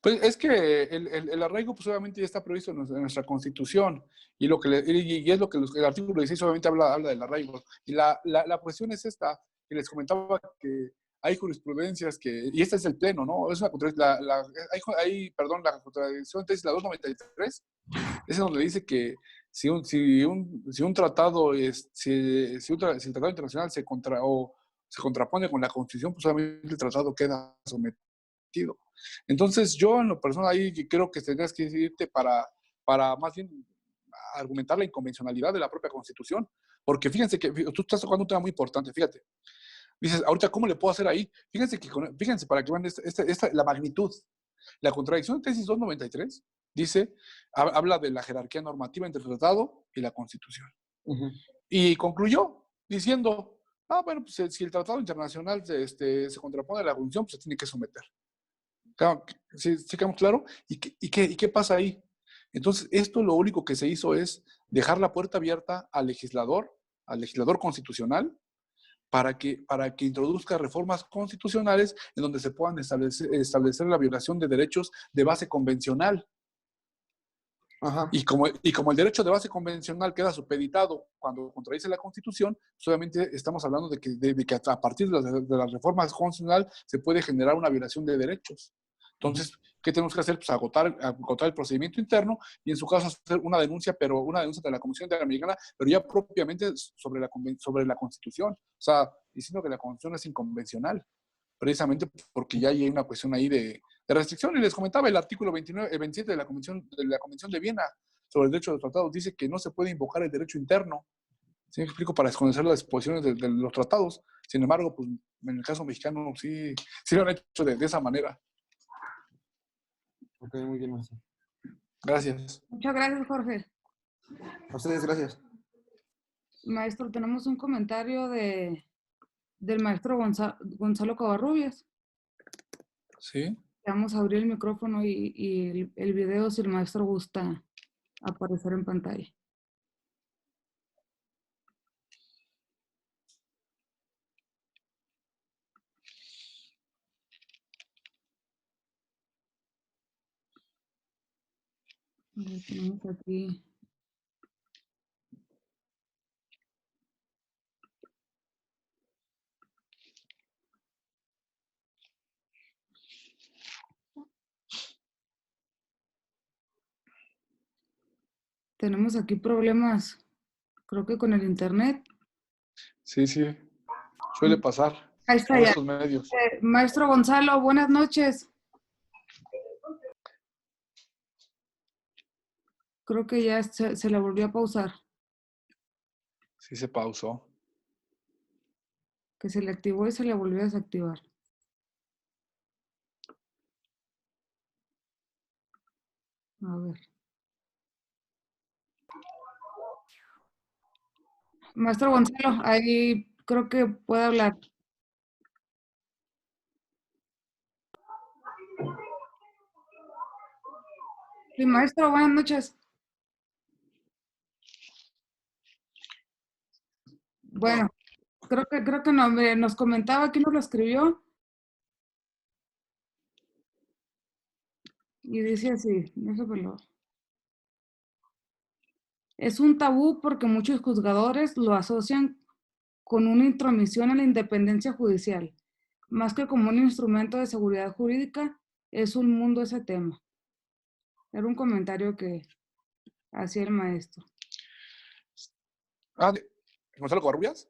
Pues es que el arraigo pues obviamente ya está previsto en nuestra Constitución y, lo que y es lo que el artículo 16 obviamente habla del arraigo. Y la cuestión es esta, que les comentaba que hay jurisprudencias que, y este es el pleno, ¿no? Es una la contradicción tesis, la 293, es donde dice que si un tratado, si el tratado internacional se contrapone con la Constitución, pues obviamente el tratado queda sometido. Entonces, yo en lo personal ahí creo que tendrías que irte para más bien argumentar la inconvencionalidad de la propia Constitución, porque fíjense que tú estás tocando un tema muy importante, fíjate. Dices, ahorita, ¿cómo le puedo hacer ahí? Fíjense para que vean la magnitud. La contradicción de tesis 293 dice, habla de la jerarquía normativa entre el tratado y la Constitución. Y concluyó diciendo, bueno, pues si el tratado internacional se contrapone a la Constitución, pues se tiene que someter. ¿Sí quedamos claro? ¿Y qué pasa ahí? Entonces, esto lo único que se hizo es dejar la puerta abierta al legislador constitucional, para que introduzca reformas constitucionales en donde se puedan establecer la violación de derechos de base convencional. Ajá. Y como el derecho de base convencional queda supeditado cuando contradice la Constitución, solamente estamos hablando de que a partir de las reformas constitucionales se puede generar una violación de derechos. Entonces, ¿qué tenemos que hacer? Pues agotar el procedimiento interno y en su caso hacer una denuncia de la Comisión Interamericana, pero ya propiamente sobre la Constitución. O sea, diciendo que la Constitución es inconvencional, precisamente porque ya hay una cuestión ahí de restricción. Y les comentaba el artículo 27 de la Convención de Viena sobre el derecho de los tratados, dice que no se puede invocar el derecho interno. ¿Sí me explico? Para desconocer las disposiciones de los tratados. Sin embargo, pues en el caso mexicano sí lo han hecho de esa manera. Ok, muy bien, maestro. Gracias. Muchas gracias, Jorge. A ustedes, gracias. Maestro, tenemos un comentario del maestro Gonzalo Covarrubias. Sí. Vamos a abrir el micrófono y el video si el maestro gusta aparecer en pantalla. Tenemos aquí. Tenemos aquí problemas, creo que con el internet. Sí, suele pasar. Ahí está ya. Estos medios. Maestro Gonzalo, buenas noches. Creo que ya se la volvió a pausar. Sí se pausó. Que se le activó y se le volvió a desactivar. A ver. Maestro Gonzalo, ahí creo que puede hablar. Sí, maestro, buenas noches. Bueno, creo que no, nos comentaba, ¿quién nos lo escribió? Y dice así, no sé, pero es un tabú porque muchos juzgadores lo asocian con una intromisión en la independencia judicial. Más que como un instrumento de seguridad jurídica, es un mundo ese tema. Era un comentario que hacía el maestro. ¿Gonzalo Covarrubias?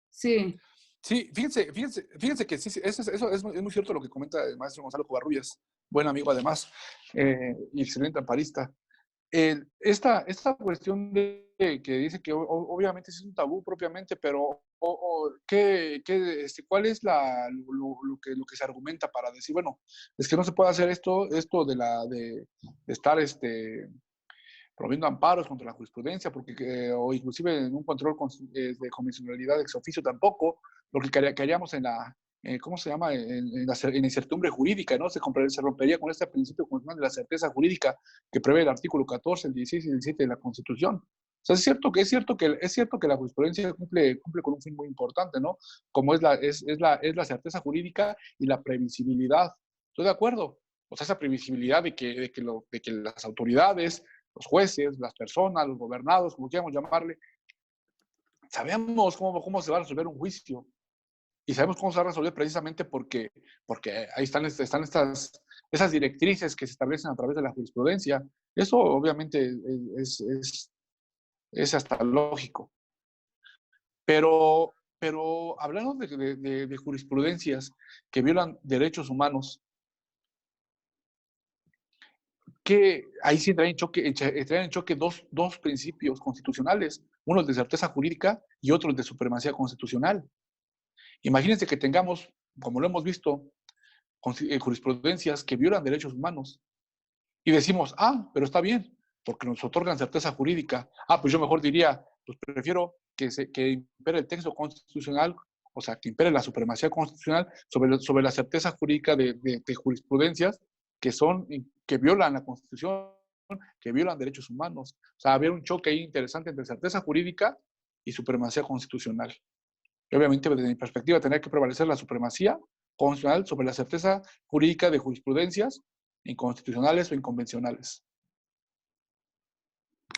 Sí. Sí, fíjense que sí, eso es muy cierto lo que comenta el maestro Gonzalo Covarrubias, buen amigo además, y excelente amparista. Esta cuestión de que dice que obviamente es un tabú propiamente, pero ¿cuál es lo que se argumenta para decir, bueno, es que no se puede hacer esto de estar promoviendo amparos contra la jurisprudencia, o inclusive en un control de convencionalidad ex oficio tampoco, lo que haríamos ¿cómo se llama? En la incertidumbre jurídica, ¿no? Se rompería con este principio constitucional de la certeza jurídica que prevé el artículo 14, el 16 y el 17 de la Constitución. O sea, es cierto que la jurisprudencia cumple con un fin muy importante, ¿no? Como es la certeza jurídica y la previsibilidad. Estoy de acuerdo. O sea, esa previsibilidad de que las autoridades, los jueces, las personas, los gobernados, como quieramos llamarle, sabemos cómo se va a resolver un juicio. Y sabemos cómo se va a resolver precisamente porque ahí están esas directrices que se establecen a través de la jurisprudencia. Eso obviamente es hasta lógico. Pero hablando de jurisprudencias que violan derechos humanos, que ahí sí entrarían en choque dos principios constitucionales, uno el de certeza jurídica y otro el de supremacía constitucional. Imagínense que tengamos, como lo hemos visto, jurisprudencias que violan derechos humanos y decimos, pero está bien, porque nos otorgan certeza jurídica. Pues yo mejor diría, pues prefiero que impere el texto constitucional, o sea, que impere la supremacía constitucional sobre la certeza jurídica de jurisprudencias que violan la Constitución, que violan derechos humanos. O sea, había un choque ahí interesante entre certeza jurídica y supremacía constitucional. Y obviamente, desde mi perspectiva, tendría que prevalecer la supremacía constitucional sobre la certeza jurídica de jurisprudencias inconstitucionales o inconvencionales.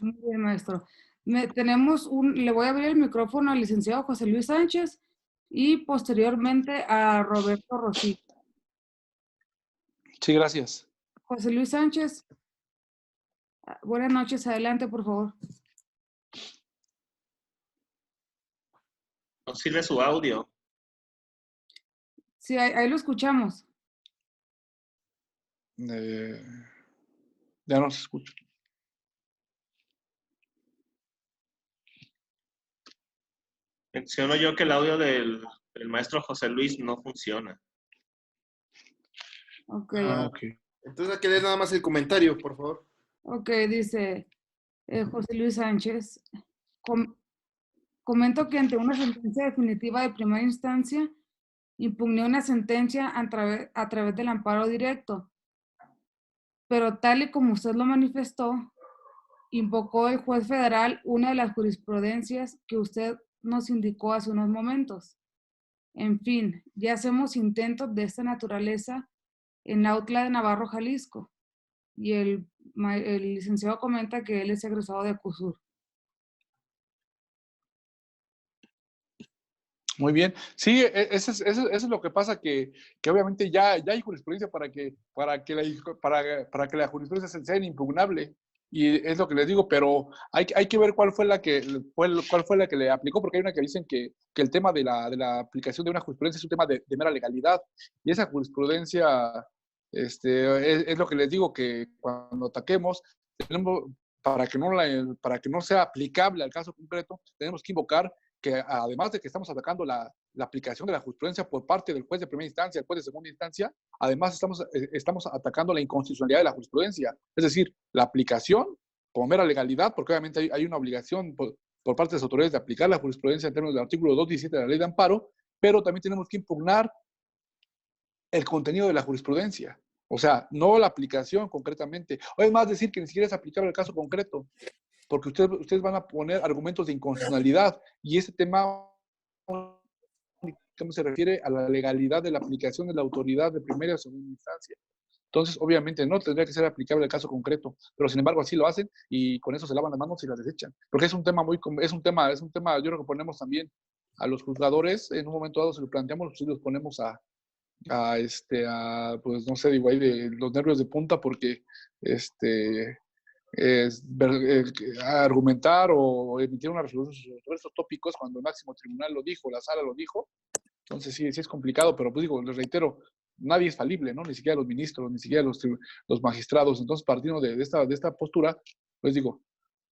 Muy bien, maestro. Le voy a abrir el micrófono al licenciado José Luis Sánchez y posteriormente a Roberto Rossi. Sí, gracias. José Luis Sánchez, buenas noches, adelante, por favor. No sirve su audio. Sí, ahí lo escuchamos. Ya no se escucha. Menciono yo que el audio del maestro José Luis no funciona. Ok. Okay. Entonces hay que leer nada más el comentario, por favor. Ok, dice José Luis Sánchez. Comento que ante una sentencia definitiva de primera instancia, impugné una sentencia a través del amparo directo, pero tal y como usted lo manifestó, invocó el juez federal una de las jurisprudencias que usted nos indicó hace unos momentos. En fin, ya hacemos intentos de esta naturaleza en Autla de Navarro, Jalisco, y el licenciado comenta que él es egresado de CUSUR. Muy bien. Sí, eso es lo que pasa, que obviamente ya hay jurisprudencia para que la jurisprudencia sea inimpugnable. Y es lo que les digo, pero hay que ver cuál fue la que le aplicó, porque hay una que dicen que el tema de la aplicación de una jurisprudencia es un tema de mera legalidad. Y esa jurisprudencia, es lo que les digo, que cuando ataquemos, para que no sea aplicable al caso concreto, tenemos que invocar que, además de que estamos atacando la aplicación de la jurisprudencia por parte del juez de primera instancia, el juez de segunda instancia, además estamos atacando la inconstitucionalidad de la jurisprudencia. Es decir, la aplicación como mera legalidad, porque obviamente hay una obligación por parte de las autoridades de aplicar la jurisprudencia en términos del artículo 217 de la Ley de Amparo, pero también tenemos que impugnar el contenido de la jurisprudencia. O sea, no la aplicación concretamente. O es más decir que ni siquiera es aplicable al caso concreto, porque ustedes van a poner argumentos de inconstitucionalidad, y ese tema se refiere a la legalidad de la aplicación de la autoridad de primera o segunda instancia. Entonces, obviamente, no tendría que ser aplicable al caso concreto, pero sin embargo así lo hacen y con eso se lavan las manos y las desechan. Porque es un tema yo creo que ponemos también a los juzgadores, en un momento dado se lo planteamos, pues los ponemos pues no sé, digo, ahí de los nervios de punta, porque argumentar o emitir una resolución sobre estos tópicos cuando el máximo tribunal lo dijo, la sala lo dijo, Entonces sí es complicado, pero pues digo, les reitero, nadie es falible, ¿no? Ni siquiera los ministros, ni siquiera los magistrados. Entonces, partiendo de esta postura, pues digo,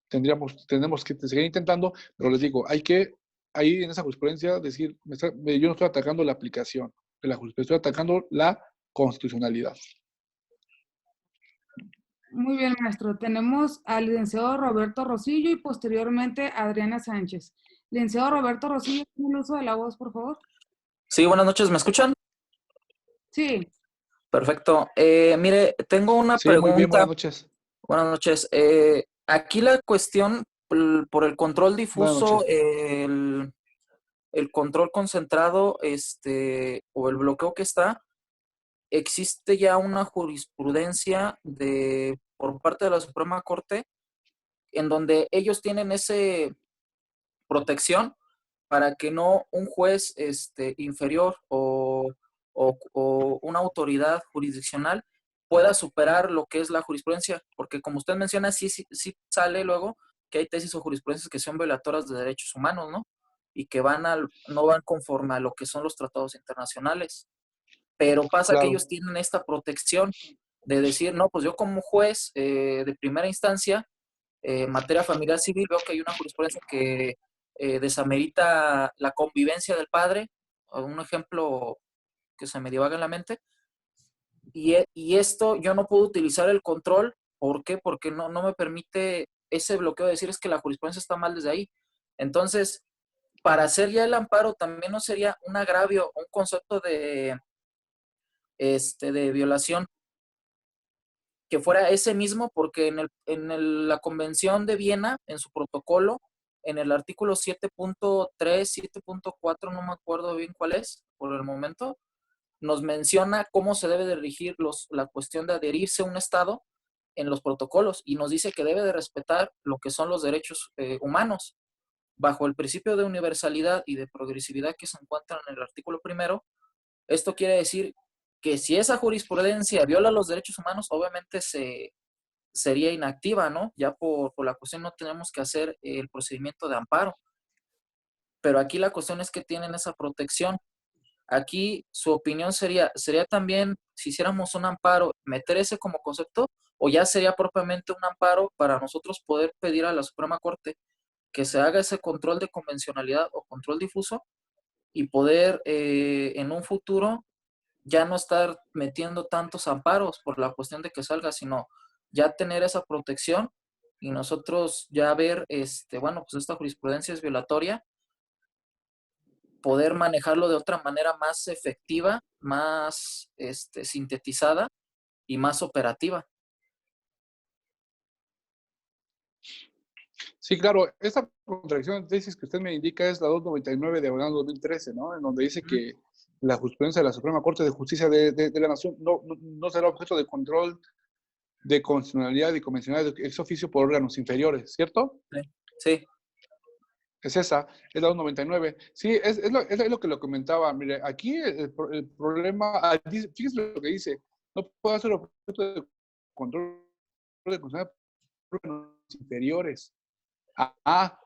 tenemos que seguir intentando, pero les digo, ahí en esa jurisprudencia decir, yo no estoy atacando la aplicación de la jurisprudencia, estoy atacando la constitucionalidad. Muy bien, maestro. Tenemos al licenciado Roberto Rosillo y posteriormente a Adriana Sánchez. Licenciado Roberto Rosillo, ¿tiene el uso de la voz, por favor? Sí, buenas noches, ¿me escuchan? Sí. Perfecto. Mire, tengo una Sí, pregunta. muy bien, buenas noches. Buenas noches. Aquí la cuestión por el control difuso, el control concentrado, o el bloqueo que está, existe ya una jurisprudencia por parte de la Suprema Corte en donde ellos tienen ese protección para que no un juez inferior o una autoridad jurisdiccional pueda superar lo que es la jurisprudencia, porque como usted menciona, sí sale luego que hay tesis o jurisprudencias que son violatorias de derechos humanos, ¿no? Y que no van conforme a lo que son los tratados internacionales. Pero pasa que ellos tienen esta protección de decir, no, pues yo como juez de primera instancia, en materia familiar civil, veo que hay una jurisprudencia que desamerita la convivencia del padre, un ejemplo que se me divaga en la mente, y esto yo no puedo utilizar el control. ¿Por qué? Porque no me permite ese bloqueo de decir es que la jurisprudencia está mal desde ahí. Entonces, para hacer ya el amparo también no sería un agravio, un concepto de violación que fuera ese mismo, porque la Convención de Viena, en su protocolo, en el artículo 7.3, 7.4, no me acuerdo bien cuál es por el momento, nos menciona cómo se debe de regir la cuestión de adherirse a un Estado en los protocolos, y nos dice que debe de respetar lo que son los derechos humanos, bajo el principio de universalidad y de progresividad que se encuentra en el artículo 1. Esto quiere decir que si esa jurisprudencia viola los derechos humanos, obviamente sería inactiva, ¿no? Ya por la cuestión no tenemos que hacer el procedimiento de amparo. Pero aquí la cuestión es que tienen esa protección. Aquí su opinión sería también, si hiciéramos un amparo, meter ese como concepto, o ya sería propiamente un amparo para nosotros poder pedir a la Suprema Corte que se haga ese control de convencionalidad o control difuso y poder en un futuro ya no estar metiendo tantos amparos por la cuestión de que salga, sino ya tener esa protección y nosotros ya ver, bueno, pues esta jurisprudencia es violatoria, poder manejarlo de otra manera más efectiva, más sintetizada y más operativa. Sí, claro, esta contradicción de tesis que usted me indica es la 299 de 2013, ¿no? En donde dice que la jurisprudencia de la Suprema Corte de Justicia de la Nación no será objeto de control de constitucionalidad y convencionalidad ex oficio por órganos inferiores, ¿cierto? Sí. Es esa, es la 299. Sí, es lo que lo comentaba. Mire, aquí el problema, fíjese lo que dice, no puede ser objeto de control de constitucionalidad por órganos inferiores.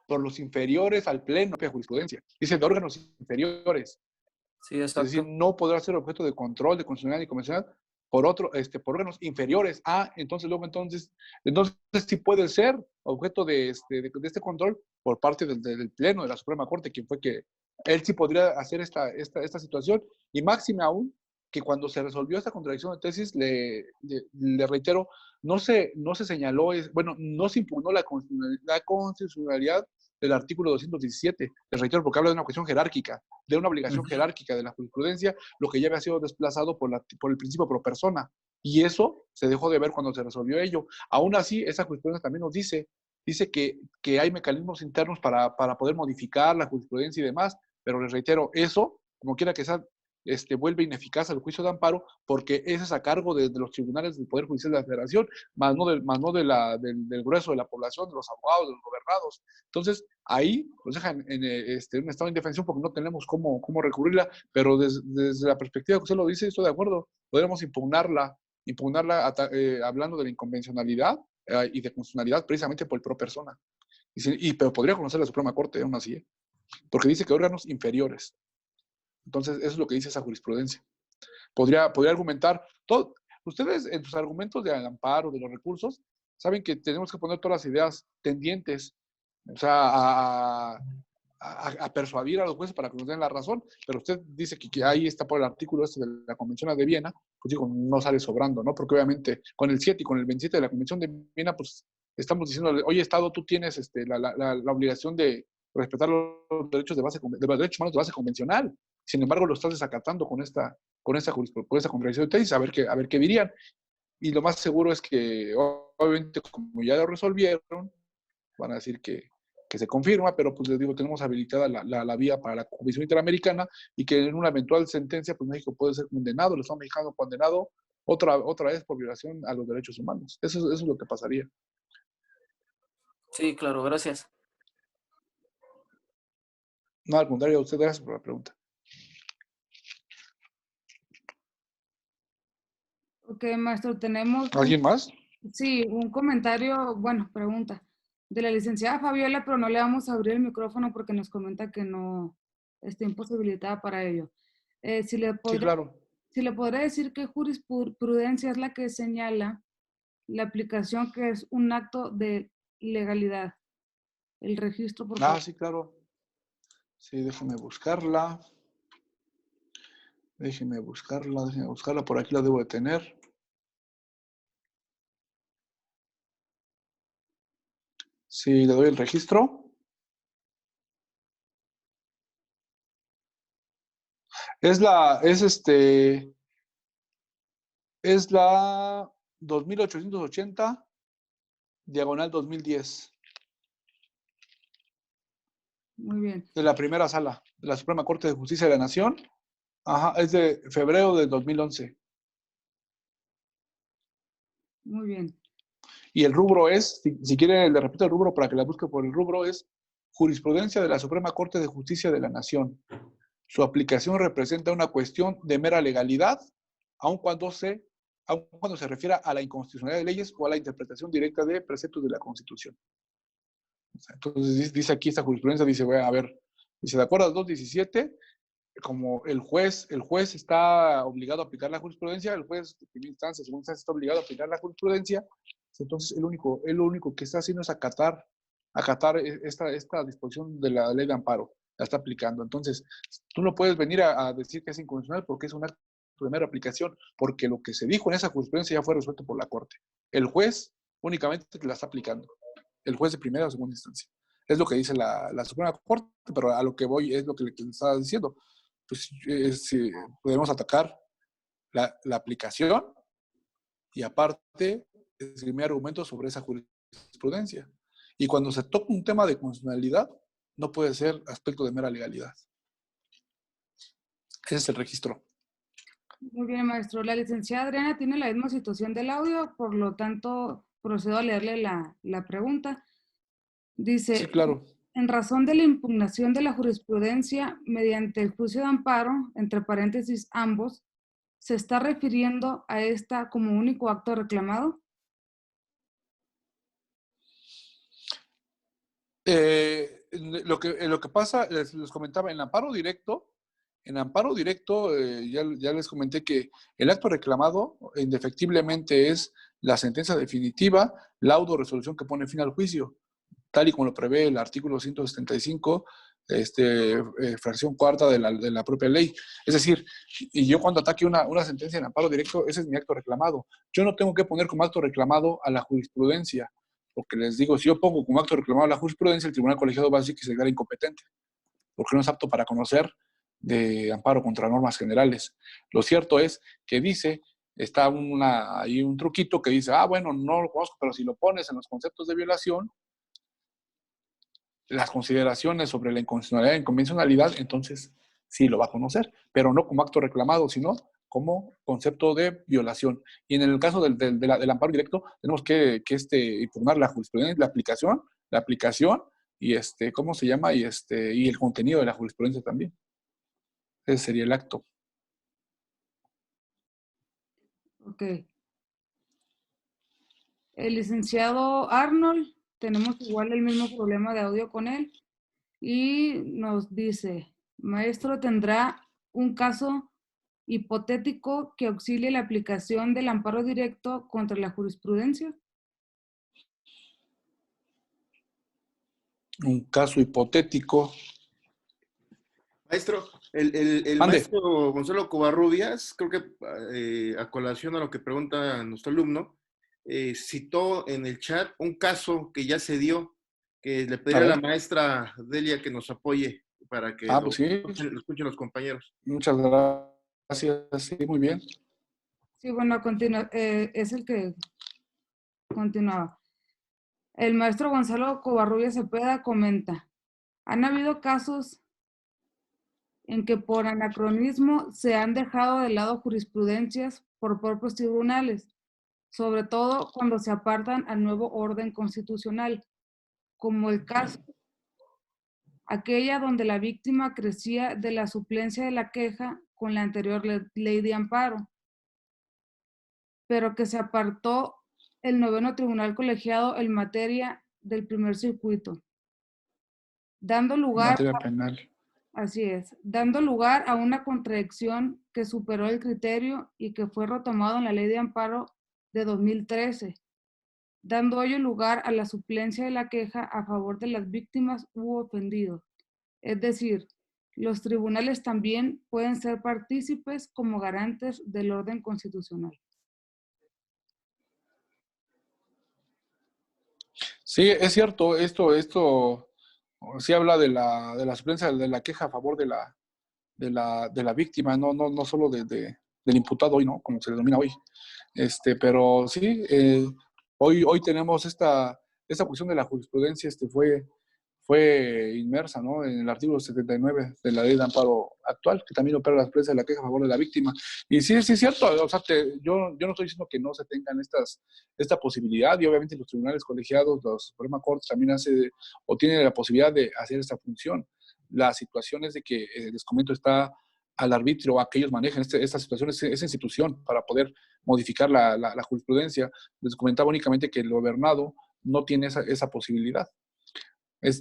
Por los inferiores al pleno de jurisprudencia. Dice de órganos inferiores. Sí, exacto. Es decir, no podrá ser objeto de control de constitucionalidad y convencional por por órganos inferiores. Entonces sí puede ser objeto de este control por parte del pleno de la Suprema Corte, quien fue que él sí podría hacer esta situación. Y máxime aún que cuando se resolvió esta contradicción de tesis, le reitero, no se señaló, no se impugnó la constitucionalidad del artículo 217, les reitero, porque habla de una cuestión jerárquica, de una obligación jerárquica de la jurisprudencia, lo que ya había sido desplazado por el principio pro persona, y eso se dejó de ver cuando se resolvió ello. Aún así, esa jurisprudencia también nos dice que hay mecanismos internos para poder modificar la jurisprudencia y demás, pero les reitero, eso, como quiera que sea, vuelve ineficaz al juicio de amparo, porque ese es a cargo de los tribunales del Poder Judicial de la Federación, más no del grueso de la población, de los abogados, de los gobernados. Entonces, ahí nos dejan en un estado de indefensión porque no tenemos cómo recurrirla, pero desde la perspectiva que usted lo dice, estoy de acuerdo, podríamos impugnarla hablando de la inconvencionalidad y de constitucionalidad precisamente por el pro persona. Pero podría conocer la Suprema Corte, aún así, porque dice que órganos inferiores. Entonces, eso es lo que dice esa jurisprudencia. Podría argumentar, ustedes en sus argumentos de amparo, de los recursos, saben que tenemos que poner todas las ideas tendientes, o sea, a persuadir a los jueces para que nos den la razón, pero usted dice que ahí está por el artículo este de la Convención de Viena, pues digo, no sale sobrando, ¿no? Porque obviamente con el 7 y con el 27 de la Convención de Viena, pues estamos diciendo, oye, Estado, tú tienes la obligación de respetar los derechos de los derechos humanos de base convencional. Sin embargo, lo estás desacatando con esta contradicción de tesis, a ver qué dirían. Y lo más seguro es que, obviamente, como ya lo resolvieron, van a decir que se confirma, pero pues les digo, tenemos habilitada la vía para la Comisión Interamericana y que en una eventual sentencia, pues México puede ser condenado, el Estado mexicano condenado otra vez por violación a los derechos humanos. Eso es lo que pasaría. Sí, claro, gracias. No, al contrario, a usted gracias por la pregunta. Ok, maestro, tenemos... ¿Alguien más? Sí, un comentario, bueno, pregunta, de la licenciada Fabiola, pero no le vamos a abrir el micrófono porque nos comenta que no está imposibilitada para ello. Sí, claro. Si le podré decir qué jurisprudencia es la que señala la aplicación que es un acto de legalidad. El registro, por favor. Sí, claro. Sí, déjeme buscarla. Déjeme buscarla. Por aquí la debo de tener. Sí, le doy el registro. Es la 2880, diagonal 2010. Muy bien. De la primera sala, de la Suprema Corte de Justicia de la Nación. Ajá, es de febrero de 2011. Muy bien. Y el rubro es, si quiere, le repito el rubro para que la busque por el rubro, es Jurisprudencia de la Suprema Corte de Justicia de la Nación. Su aplicación representa una cuestión de mera legalidad, aun cuando se refiera a la inconstitucionalidad de leyes o a la interpretación directa de preceptos de la Constitución. Entonces, dice aquí esta jurisprudencia, dice, a ver, dice, de acuerdo al 217, como el juez está obligado a aplicar la jurisprudencia, el juez de primera instancia, segunda instancia, está obligado a aplicar la jurisprudencia, entonces lo único que está haciendo es acatar esta disposición de la ley de amparo, la está aplicando. Entonces, tú no puedes venir a decir que es inconstitucional porque es una primera aplicación, porque lo que se dijo en esa jurisprudencia ya fue resuelto por la Corte. El juez únicamente la está aplicando, el juez de primera o segunda instancia. Es lo que dice la Suprema Corte, pero a lo que voy es lo que le estaba diciendo. Pues podemos atacar la aplicación y aparte esgrimir argumentos sobre esa jurisprudencia. Y cuando se toca un tema de constitucionalidad, no puede ser aspecto de mera legalidad. Ese es el registro. Muy bien, maestro. La licenciada Adriana tiene la misma situación del audio, por lo tanto, procedo a leerle la pregunta. Dice, sí, claro. En razón de la impugnación de la jurisprudencia mediante el juicio de amparo, entre paréntesis ambos, ¿se está refiriendo a esta como único acto reclamado? Lo que pasa, les comentaba, en amparo directo, ya les comenté que el acto reclamado indefectiblemente es la sentencia definitiva, laudo o resolución que pone fin al juicio, tal y como lo prevé el artículo 175, fracción cuarta de la propia ley. Es decir, y yo cuando ataque una sentencia en amparo directo, ese es mi acto reclamado. Yo no tengo que poner como acto reclamado a la jurisprudencia, porque les digo, si yo pongo como acto reclamado a la jurisprudencia, el tribunal colegiado va a decir que se declara incompetente, porque no es apto para conocer de amparo contra normas generales. Lo cierto es que dice, está ahí un truquito que dice, bueno, no lo conozco, pero si lo pones en los conceptos de violación, las consideraciones sobre la inconstitucionalidad e inconvencionalidad, entonces sí lo va a conocer, pero no como acto reclamado, sino como concepto de violación. Y en el caso del amparo directo, tenemos que impugnar la jurisprudencia, la aplicación y ¿cómo se llama? Y el contenido de la jurisprudencia también. Ese sería el acto. Ok. El licenciado Arnold, tenemos igual el mismo problema de audio con él y nos dice, maestro, ¿tendrá un caso hipotético que auxilie la aplicación del amparo directo contra la jurisprudencia? Un caso hipotético. Maestro, el Mande. maestro Gonzalo Covarrubias, creo que a colación a lo que pregunta nuestro alumno, citó en el chat un caso que ya se dio, que le pediría a la maestra Delia que nos apoye para que Pues sí. lo escuchen los compañeros. Muchas gracias. Sí, muy bien. Sí, bueno, es el que continuaba. El maestro Gonzalo Covarrubias Cepeda comenta, han habido casos en que por anacronismo se han dejado de lado jurisprudencias por propios tribunales, sobre todo cuando se apartan al nuevo orden constitucional, como el caso aquella donde la víctima crecía de la suplencia de la queja con la anterior ley de amparo, pero que se apartó el 9º Tribunal Colegiado en materia del primer circuito, dando lugar Materia penal. Así es, dando lugar a una contradicción que superó el criterio y que fue retomado en la Ley de Amparo de 2013, dando ello lugar a la suplencia de la queja a favor de las víctimas u ofendidos. Es decir, los tribunales también pueden ser partícipes como garantes del orden constitucional. Sí, es cierto, esto sí habla de la suplencia de la queja a favor de la víctima, no solo del imputado hoy, ¿no? Como se denomina hoy. Pero sí, hoy tenemos esta cuestión de la jurisprudencia, fue inmersa, ¿no? En el artículo 79 de la ley de amparo actual, que también opera la suplencia de la queja a favor de la víctima. Y sí, es cierto, o sea, yo no estoy diciendo que no se tengan esta posibilidad, y obviamente los tribunales colegiados, la Suprema Corte también tiene la posibilidad de hacer esta función. La situación es de que el descomento está al arbitrio a que ellos manejen esta situación, esa institución para poder modificar la jurisprudencia. Les comentaba únicamente que el gobernado no tiene esa posibilidad.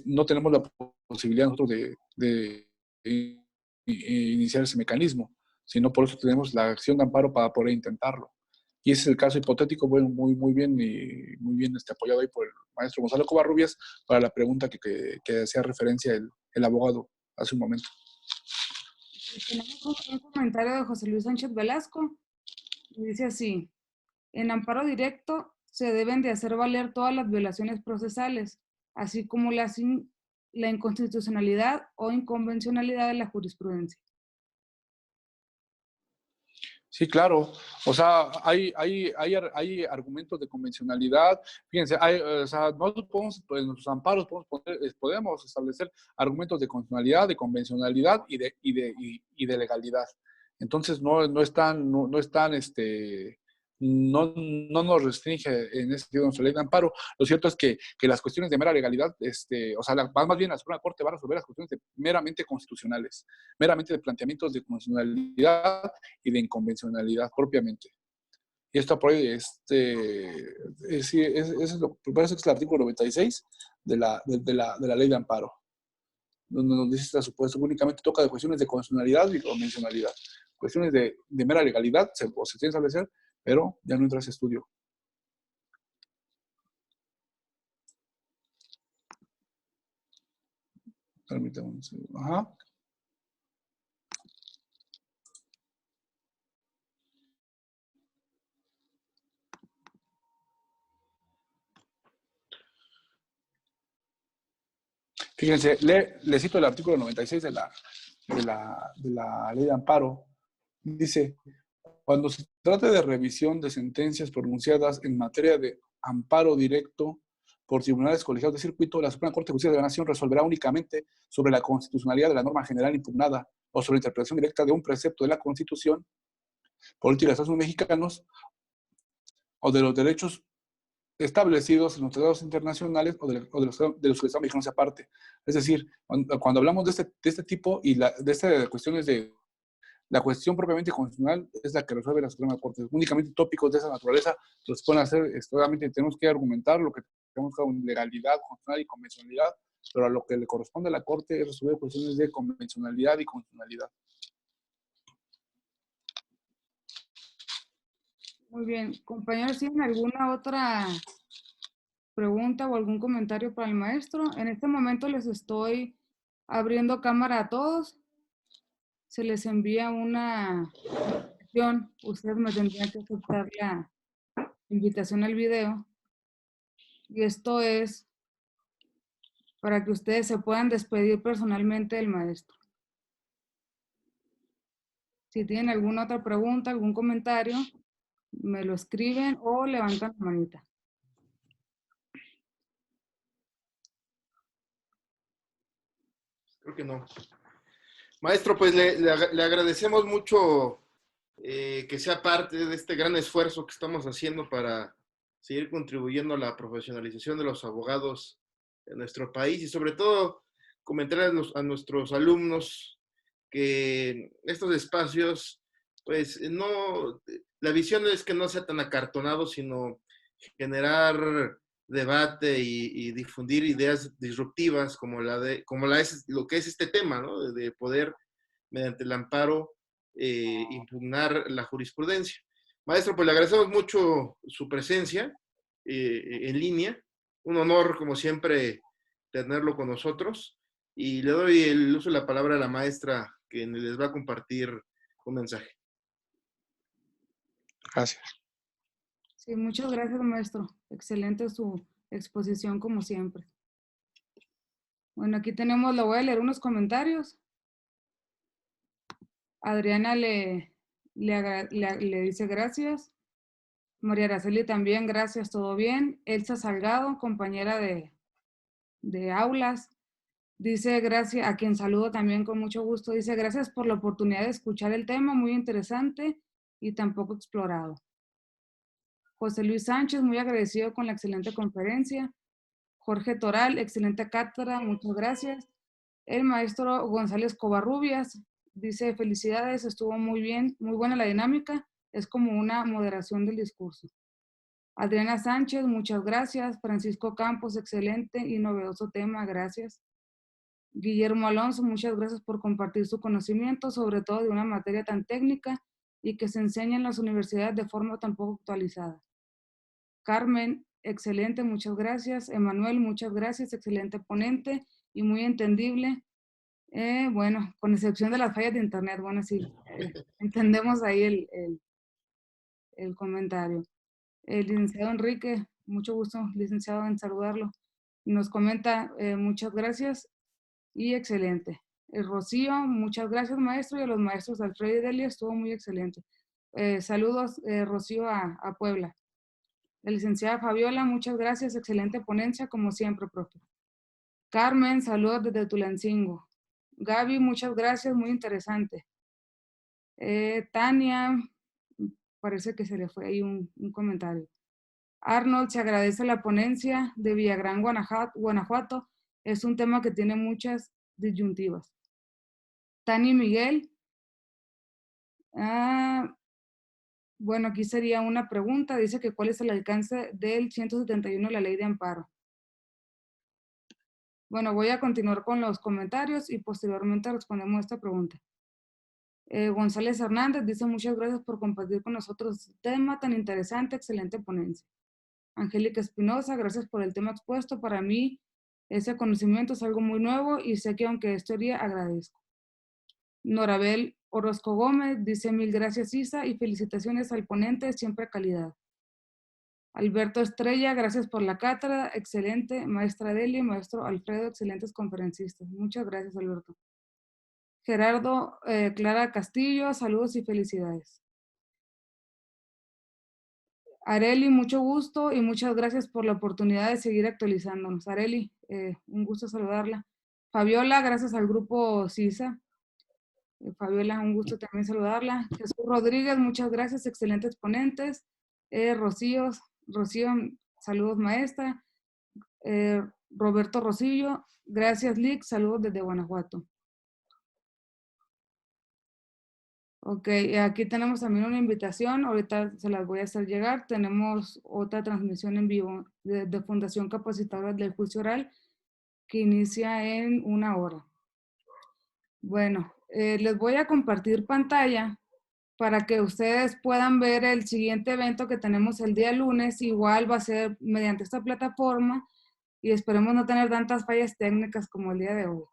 No tenemos la posibilidad nosotros de iniciar ese mecanismo, sino por eso tenemos la acción de amparo para poder intentarlo. Y ese es el caso hipotético, bueno, muy bien y muy bien apoyado ahí por el maestro Gonzalo Covarrubias para la pregunta que hacía referencia el abogado hace un momento. Tenemos un comentario de José Luis Sánchez Velasco, y dice así, en amparo directo se deben de hacer valer todas las violaciones procesales, así como la inconstitucionalidad o inconvencionalidad de la jurisprudencia. Sí, claro. O sea, hay argumentos de convencionalidad. Fíjense, nosotros podemos, pues, en nuestros amparos podemos establecer argumentos de constitucionalidad, de convencionalidad y de legalidad. Entonces, no nos restringe en ese sentido nuestra ley de amparo. Lo cierto es que las cuestiones de mera legalidad, más bien la Suprema Corte va a resolver las cuestiones meramente constitucionales, meramente de planteamientos de constitucionalidad y de inconvencionalidad propiamente. Y esto por ahí, parece que es el artículo 96 de la ley de amparo, donde nos dice esta supuesto únicamente toca de cuestiones de constitucionalidad y convencionalidad. Cuestiones de mera legalidad se tiene que establecer, pero ya no entra ese estudio. Permítame un segundo. Ajá. Fíjense, le cito el artículo 96 de la ley de amparo. Dice, cuando se trate de revisión de sentencias pronunciadas en materia de amparo directo por tribunales colegiados de circuito, la Suprema Corte de Justicia de la Nación resolverá únicamente sobre la constitucionalidad de la norma general impugnada o sobre la interpretación directa de un precepto de la Constitución, política de los Estados mexicanos o de los derechos establecidos en los tratados internacionales o de los que el Estado mexicano se aparte. Es decir, cuando hablamos de este tipo y de estas cuestiones la cuestión propiamente constitucional es la que resuelve la Suprema Corte. Únicamente tópicos de esa naturaleza los pueden hacer, obviamente tenemos que argumentar lo que tenemos con legalidad, constitucional y convencionalidad, pero a lo que le corresponde a la Corte es resolver cuestiones de convencionalidad y constitucionalidad. Muy bien. Compañeros, ¿tienen alguna otra pregunta o algún comentario para el maestro? En este momento les estoy abriendo cámara a todos. Se les envía una invitación. Ustedes me tendrían que aceptar la invitación al video. Y esto es para que ustedes se puedan despedir personalmente del maestro. Si tienen alguna otra pregunta, algún comentario, me lo escriben o levantan la manita. Creo que no. Maestro, pues le agradecemos mucho que sea parte de este gran esfuerzo que estamos haciendo para seguir contribuyendo a la profesionalización de los abogados en nuestro país y sobre todo comentar a nuestros alumnos que estos espacios, pues no, la visión es que no sea tan acartonado, sino generar debate y difundir ideas disruptivas como lo que es este tema, ¿no? De poder, mediante el amparo, impugnar la jurisprudencia. Maestro, pues le agradecemos mucho su presencia en línea. Un honor, como siempre, tenerlo con nosotros. Y le doy el uso de la palabra a la maestra que les va a compartir un mensaje. Gracias. Sí, muchas gracias, maestro. Excelente su exposición, como siempre. Bueno, aquí tenemos, le voy a leer unos comentarios. Adriana le dice gracias. María Araceli también, gracias, todo bien. Elsa Salgado, compañera de aulas, dice gracias, a quien saludo también con mucho gusto, dice gracias por la oportunidad de escuchar el tema, muy interesante y tampoco explorado. José Luis Sánchez, muy agradecido con la excelente conferencia. Jorge Toral, excelente cátedra, muchas gracias. El maestro González Covarrubias dice felicidades, estuvo muy bien, muy buena la dinámica, es como una moderación del discurso. Adriana Sánchez, muchas gracias. Francisco Campos, excelente y novedoso tema, gracias. Guillermo Alonso, muchas gracias por compartir su conocimiento, sobre todo de una materia tan técnica y que se enseña en las universidades de forma tan poco actualizada. Carmen, excelente, muchas gracias. Emanuel, muchas gracias, excelente ponente y muy entendible. Bueno, con excepción de las fallas de internet, bueno, sí, entendemos ahí el comentario. El licenciado Enrique, mucho gusto, licenciado, en saludarlo. Nos comenta, muchas gracias y excelente. Rocío, muchas gracias, maestro, y a los maestros Alfredo y Delia, estuvo muy excelente. Saludos, Rocío, a Puebla. La licenciada Fabiola, muchas gracias, excelente ponencia, como siempre, profe. Carmen, saludos desde Tulancingo. Gaby, muchas gracias, muy interesante. Tania, parece que se le fue ahí un comentario. Arnold, se agradece la ponencia de Villagrán, Guanajuato. Es un tema que tiene muchas disyuntivas. Tani Miguel. Bueno, aquí sería una pregunta. Dice que cuál es el alcance del 171 de la ley de amparo. Bueno, voy a continuar con los comentarios y posteriormente respondemos a esta pregunta. González Hernández dice muchas gracias por compartir con nosotros este tema tan interesante, excelente ponencia. Angélica Espinosa, gracias por el tema expuesto. Para mí, ese conocimiento es algo muy nuevo y sé que aunque es teoría, agradezco. Norabel Orozco Gómez dice mil gracias, Isa, y felicitaciones al ponente, siempre calidad. Alberto Estrella, gracias por la cátedra, excelente. Maestra Delia, maestro Alfredo, excelentes conferencistas. Muchas gracias, Alberto. Gerardo Clara Castillo, saludos y felicidades. Areli, mucho gusto y muchas gracias por la oportunidad de seguir actualizándonos. Areli, un gusto saludarla. Fabiola, gracias al grupo CISA. Fabiola, un gusto también saludarla. Jesús Rodríguez, muchas gracias, excelentes ponentes. Rocío, saludos maestra. Roberto Rosillo, gracias Lick, saludos desde Guanajuato. Ok, aquí tenemos también una invitación, ahorita se las voy a hacer llegar. Tenemos otra transmisión en vivo de Fundación Capacitadora del Juicio Oral que inicia en 1 hora. Bueno, les voy a compartir pantalla para que ustedes puedan ver el siguiente evento que tenemos el día lunes. Igual va a ser mediante esta plataforma y esperemos no tener tantas fallas técnicas como el día de hoy.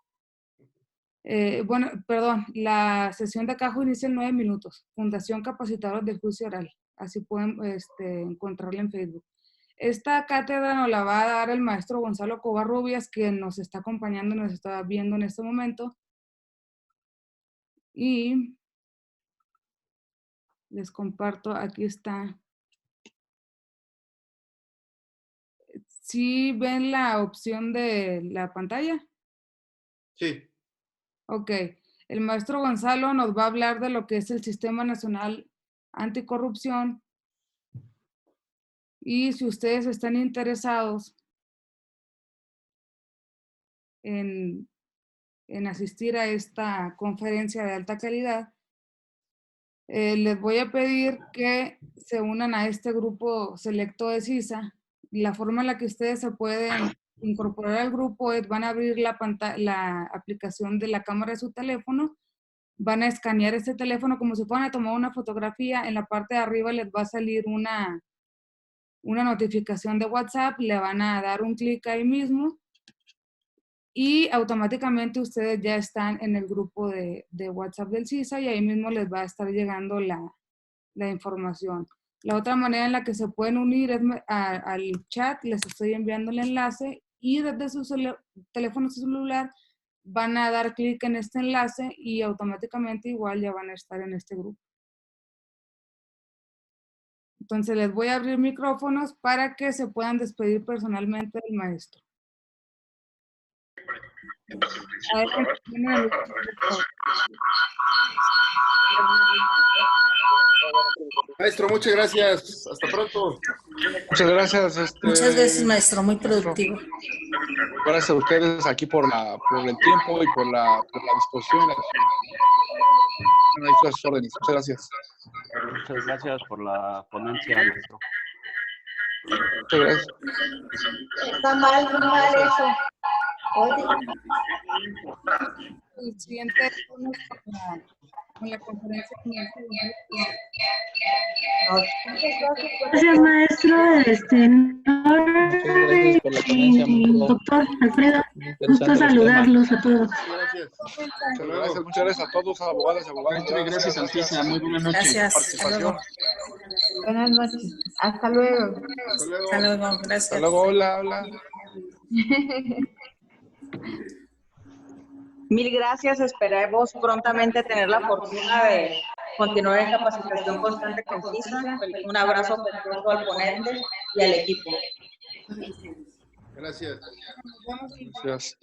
Bueno, perdón, la sesión de Cajo inicia en 9 minutos. Fundación Capacitadores del Juicio Oral. Así pueden encontrarla en Facebook. Esta cátedra nos la va a dar el maestro Gonzalo Covarrubias, quien nos está acompañando y nos está viendo en este momento. Y les comparto, aquí está. ¿Sí ven la opción de la pantalla? Sí. Ok. El maestro Gonzalo nos va a hablar de lo que es el Sistema Nacional Anticorrupción. Y si ustedes están interesados en asistir a esta conferencia de alta calidad, les voy a pedir que se unan a este grupo selecto de CISA. La forma en la que ustedes se pueden incorporar al grupo es, van a abrir la aplicación de la cámara de su teléfono, van a escanear este teléfono como si fueran a tomar una fotografía. En la parte de arriba les va a salir una notificación de WhatsApp, le van a dar un clic ahí mismo y automáticamente ustedes ya están en el grupo de WhatsApp del CISA y ahí mismo les va a estar llegando la información. La otra manera en la que se pueden unir es al chat, les estoy enviando el enlace y desde su teléfono celular van a dar clic en este enlace y automáticamente igual ya van a estar en este grupo. Entonces les voy a abrir micrófonos para que se puedan despedir personalmente del maestro. Maestro, muchas gracias. Hasta pronto. Muchas gracias. Muchas gracias, maestro. Muy productivo. Gracias a ustedes aquí por el tiempo y por la disposición. Ahí sus órdenes. Muchas gracias. Muchas gracias por la ponencia, maestro. Muchas gracias. Está mal, muy mal eso. Oye. El siguiente con la conferencia. Gracias, maestro. Doctor Alfredo, gusto saludarlos a todos. Muchas gracias a todos, abogadas y abogados. Gracias, Alcisa. Muy buenas noches. Gracias. Hasta luego. Buenas noches. Hasta luego. Hasta luego. Gracias. Hasta luego. Hola. Mil gracias, esperemos prontamente tener la fortuna de continuar en capacitación constante con CISA. Un abrazo afectuoso al ponente y al equipo. Gracias. Gracias.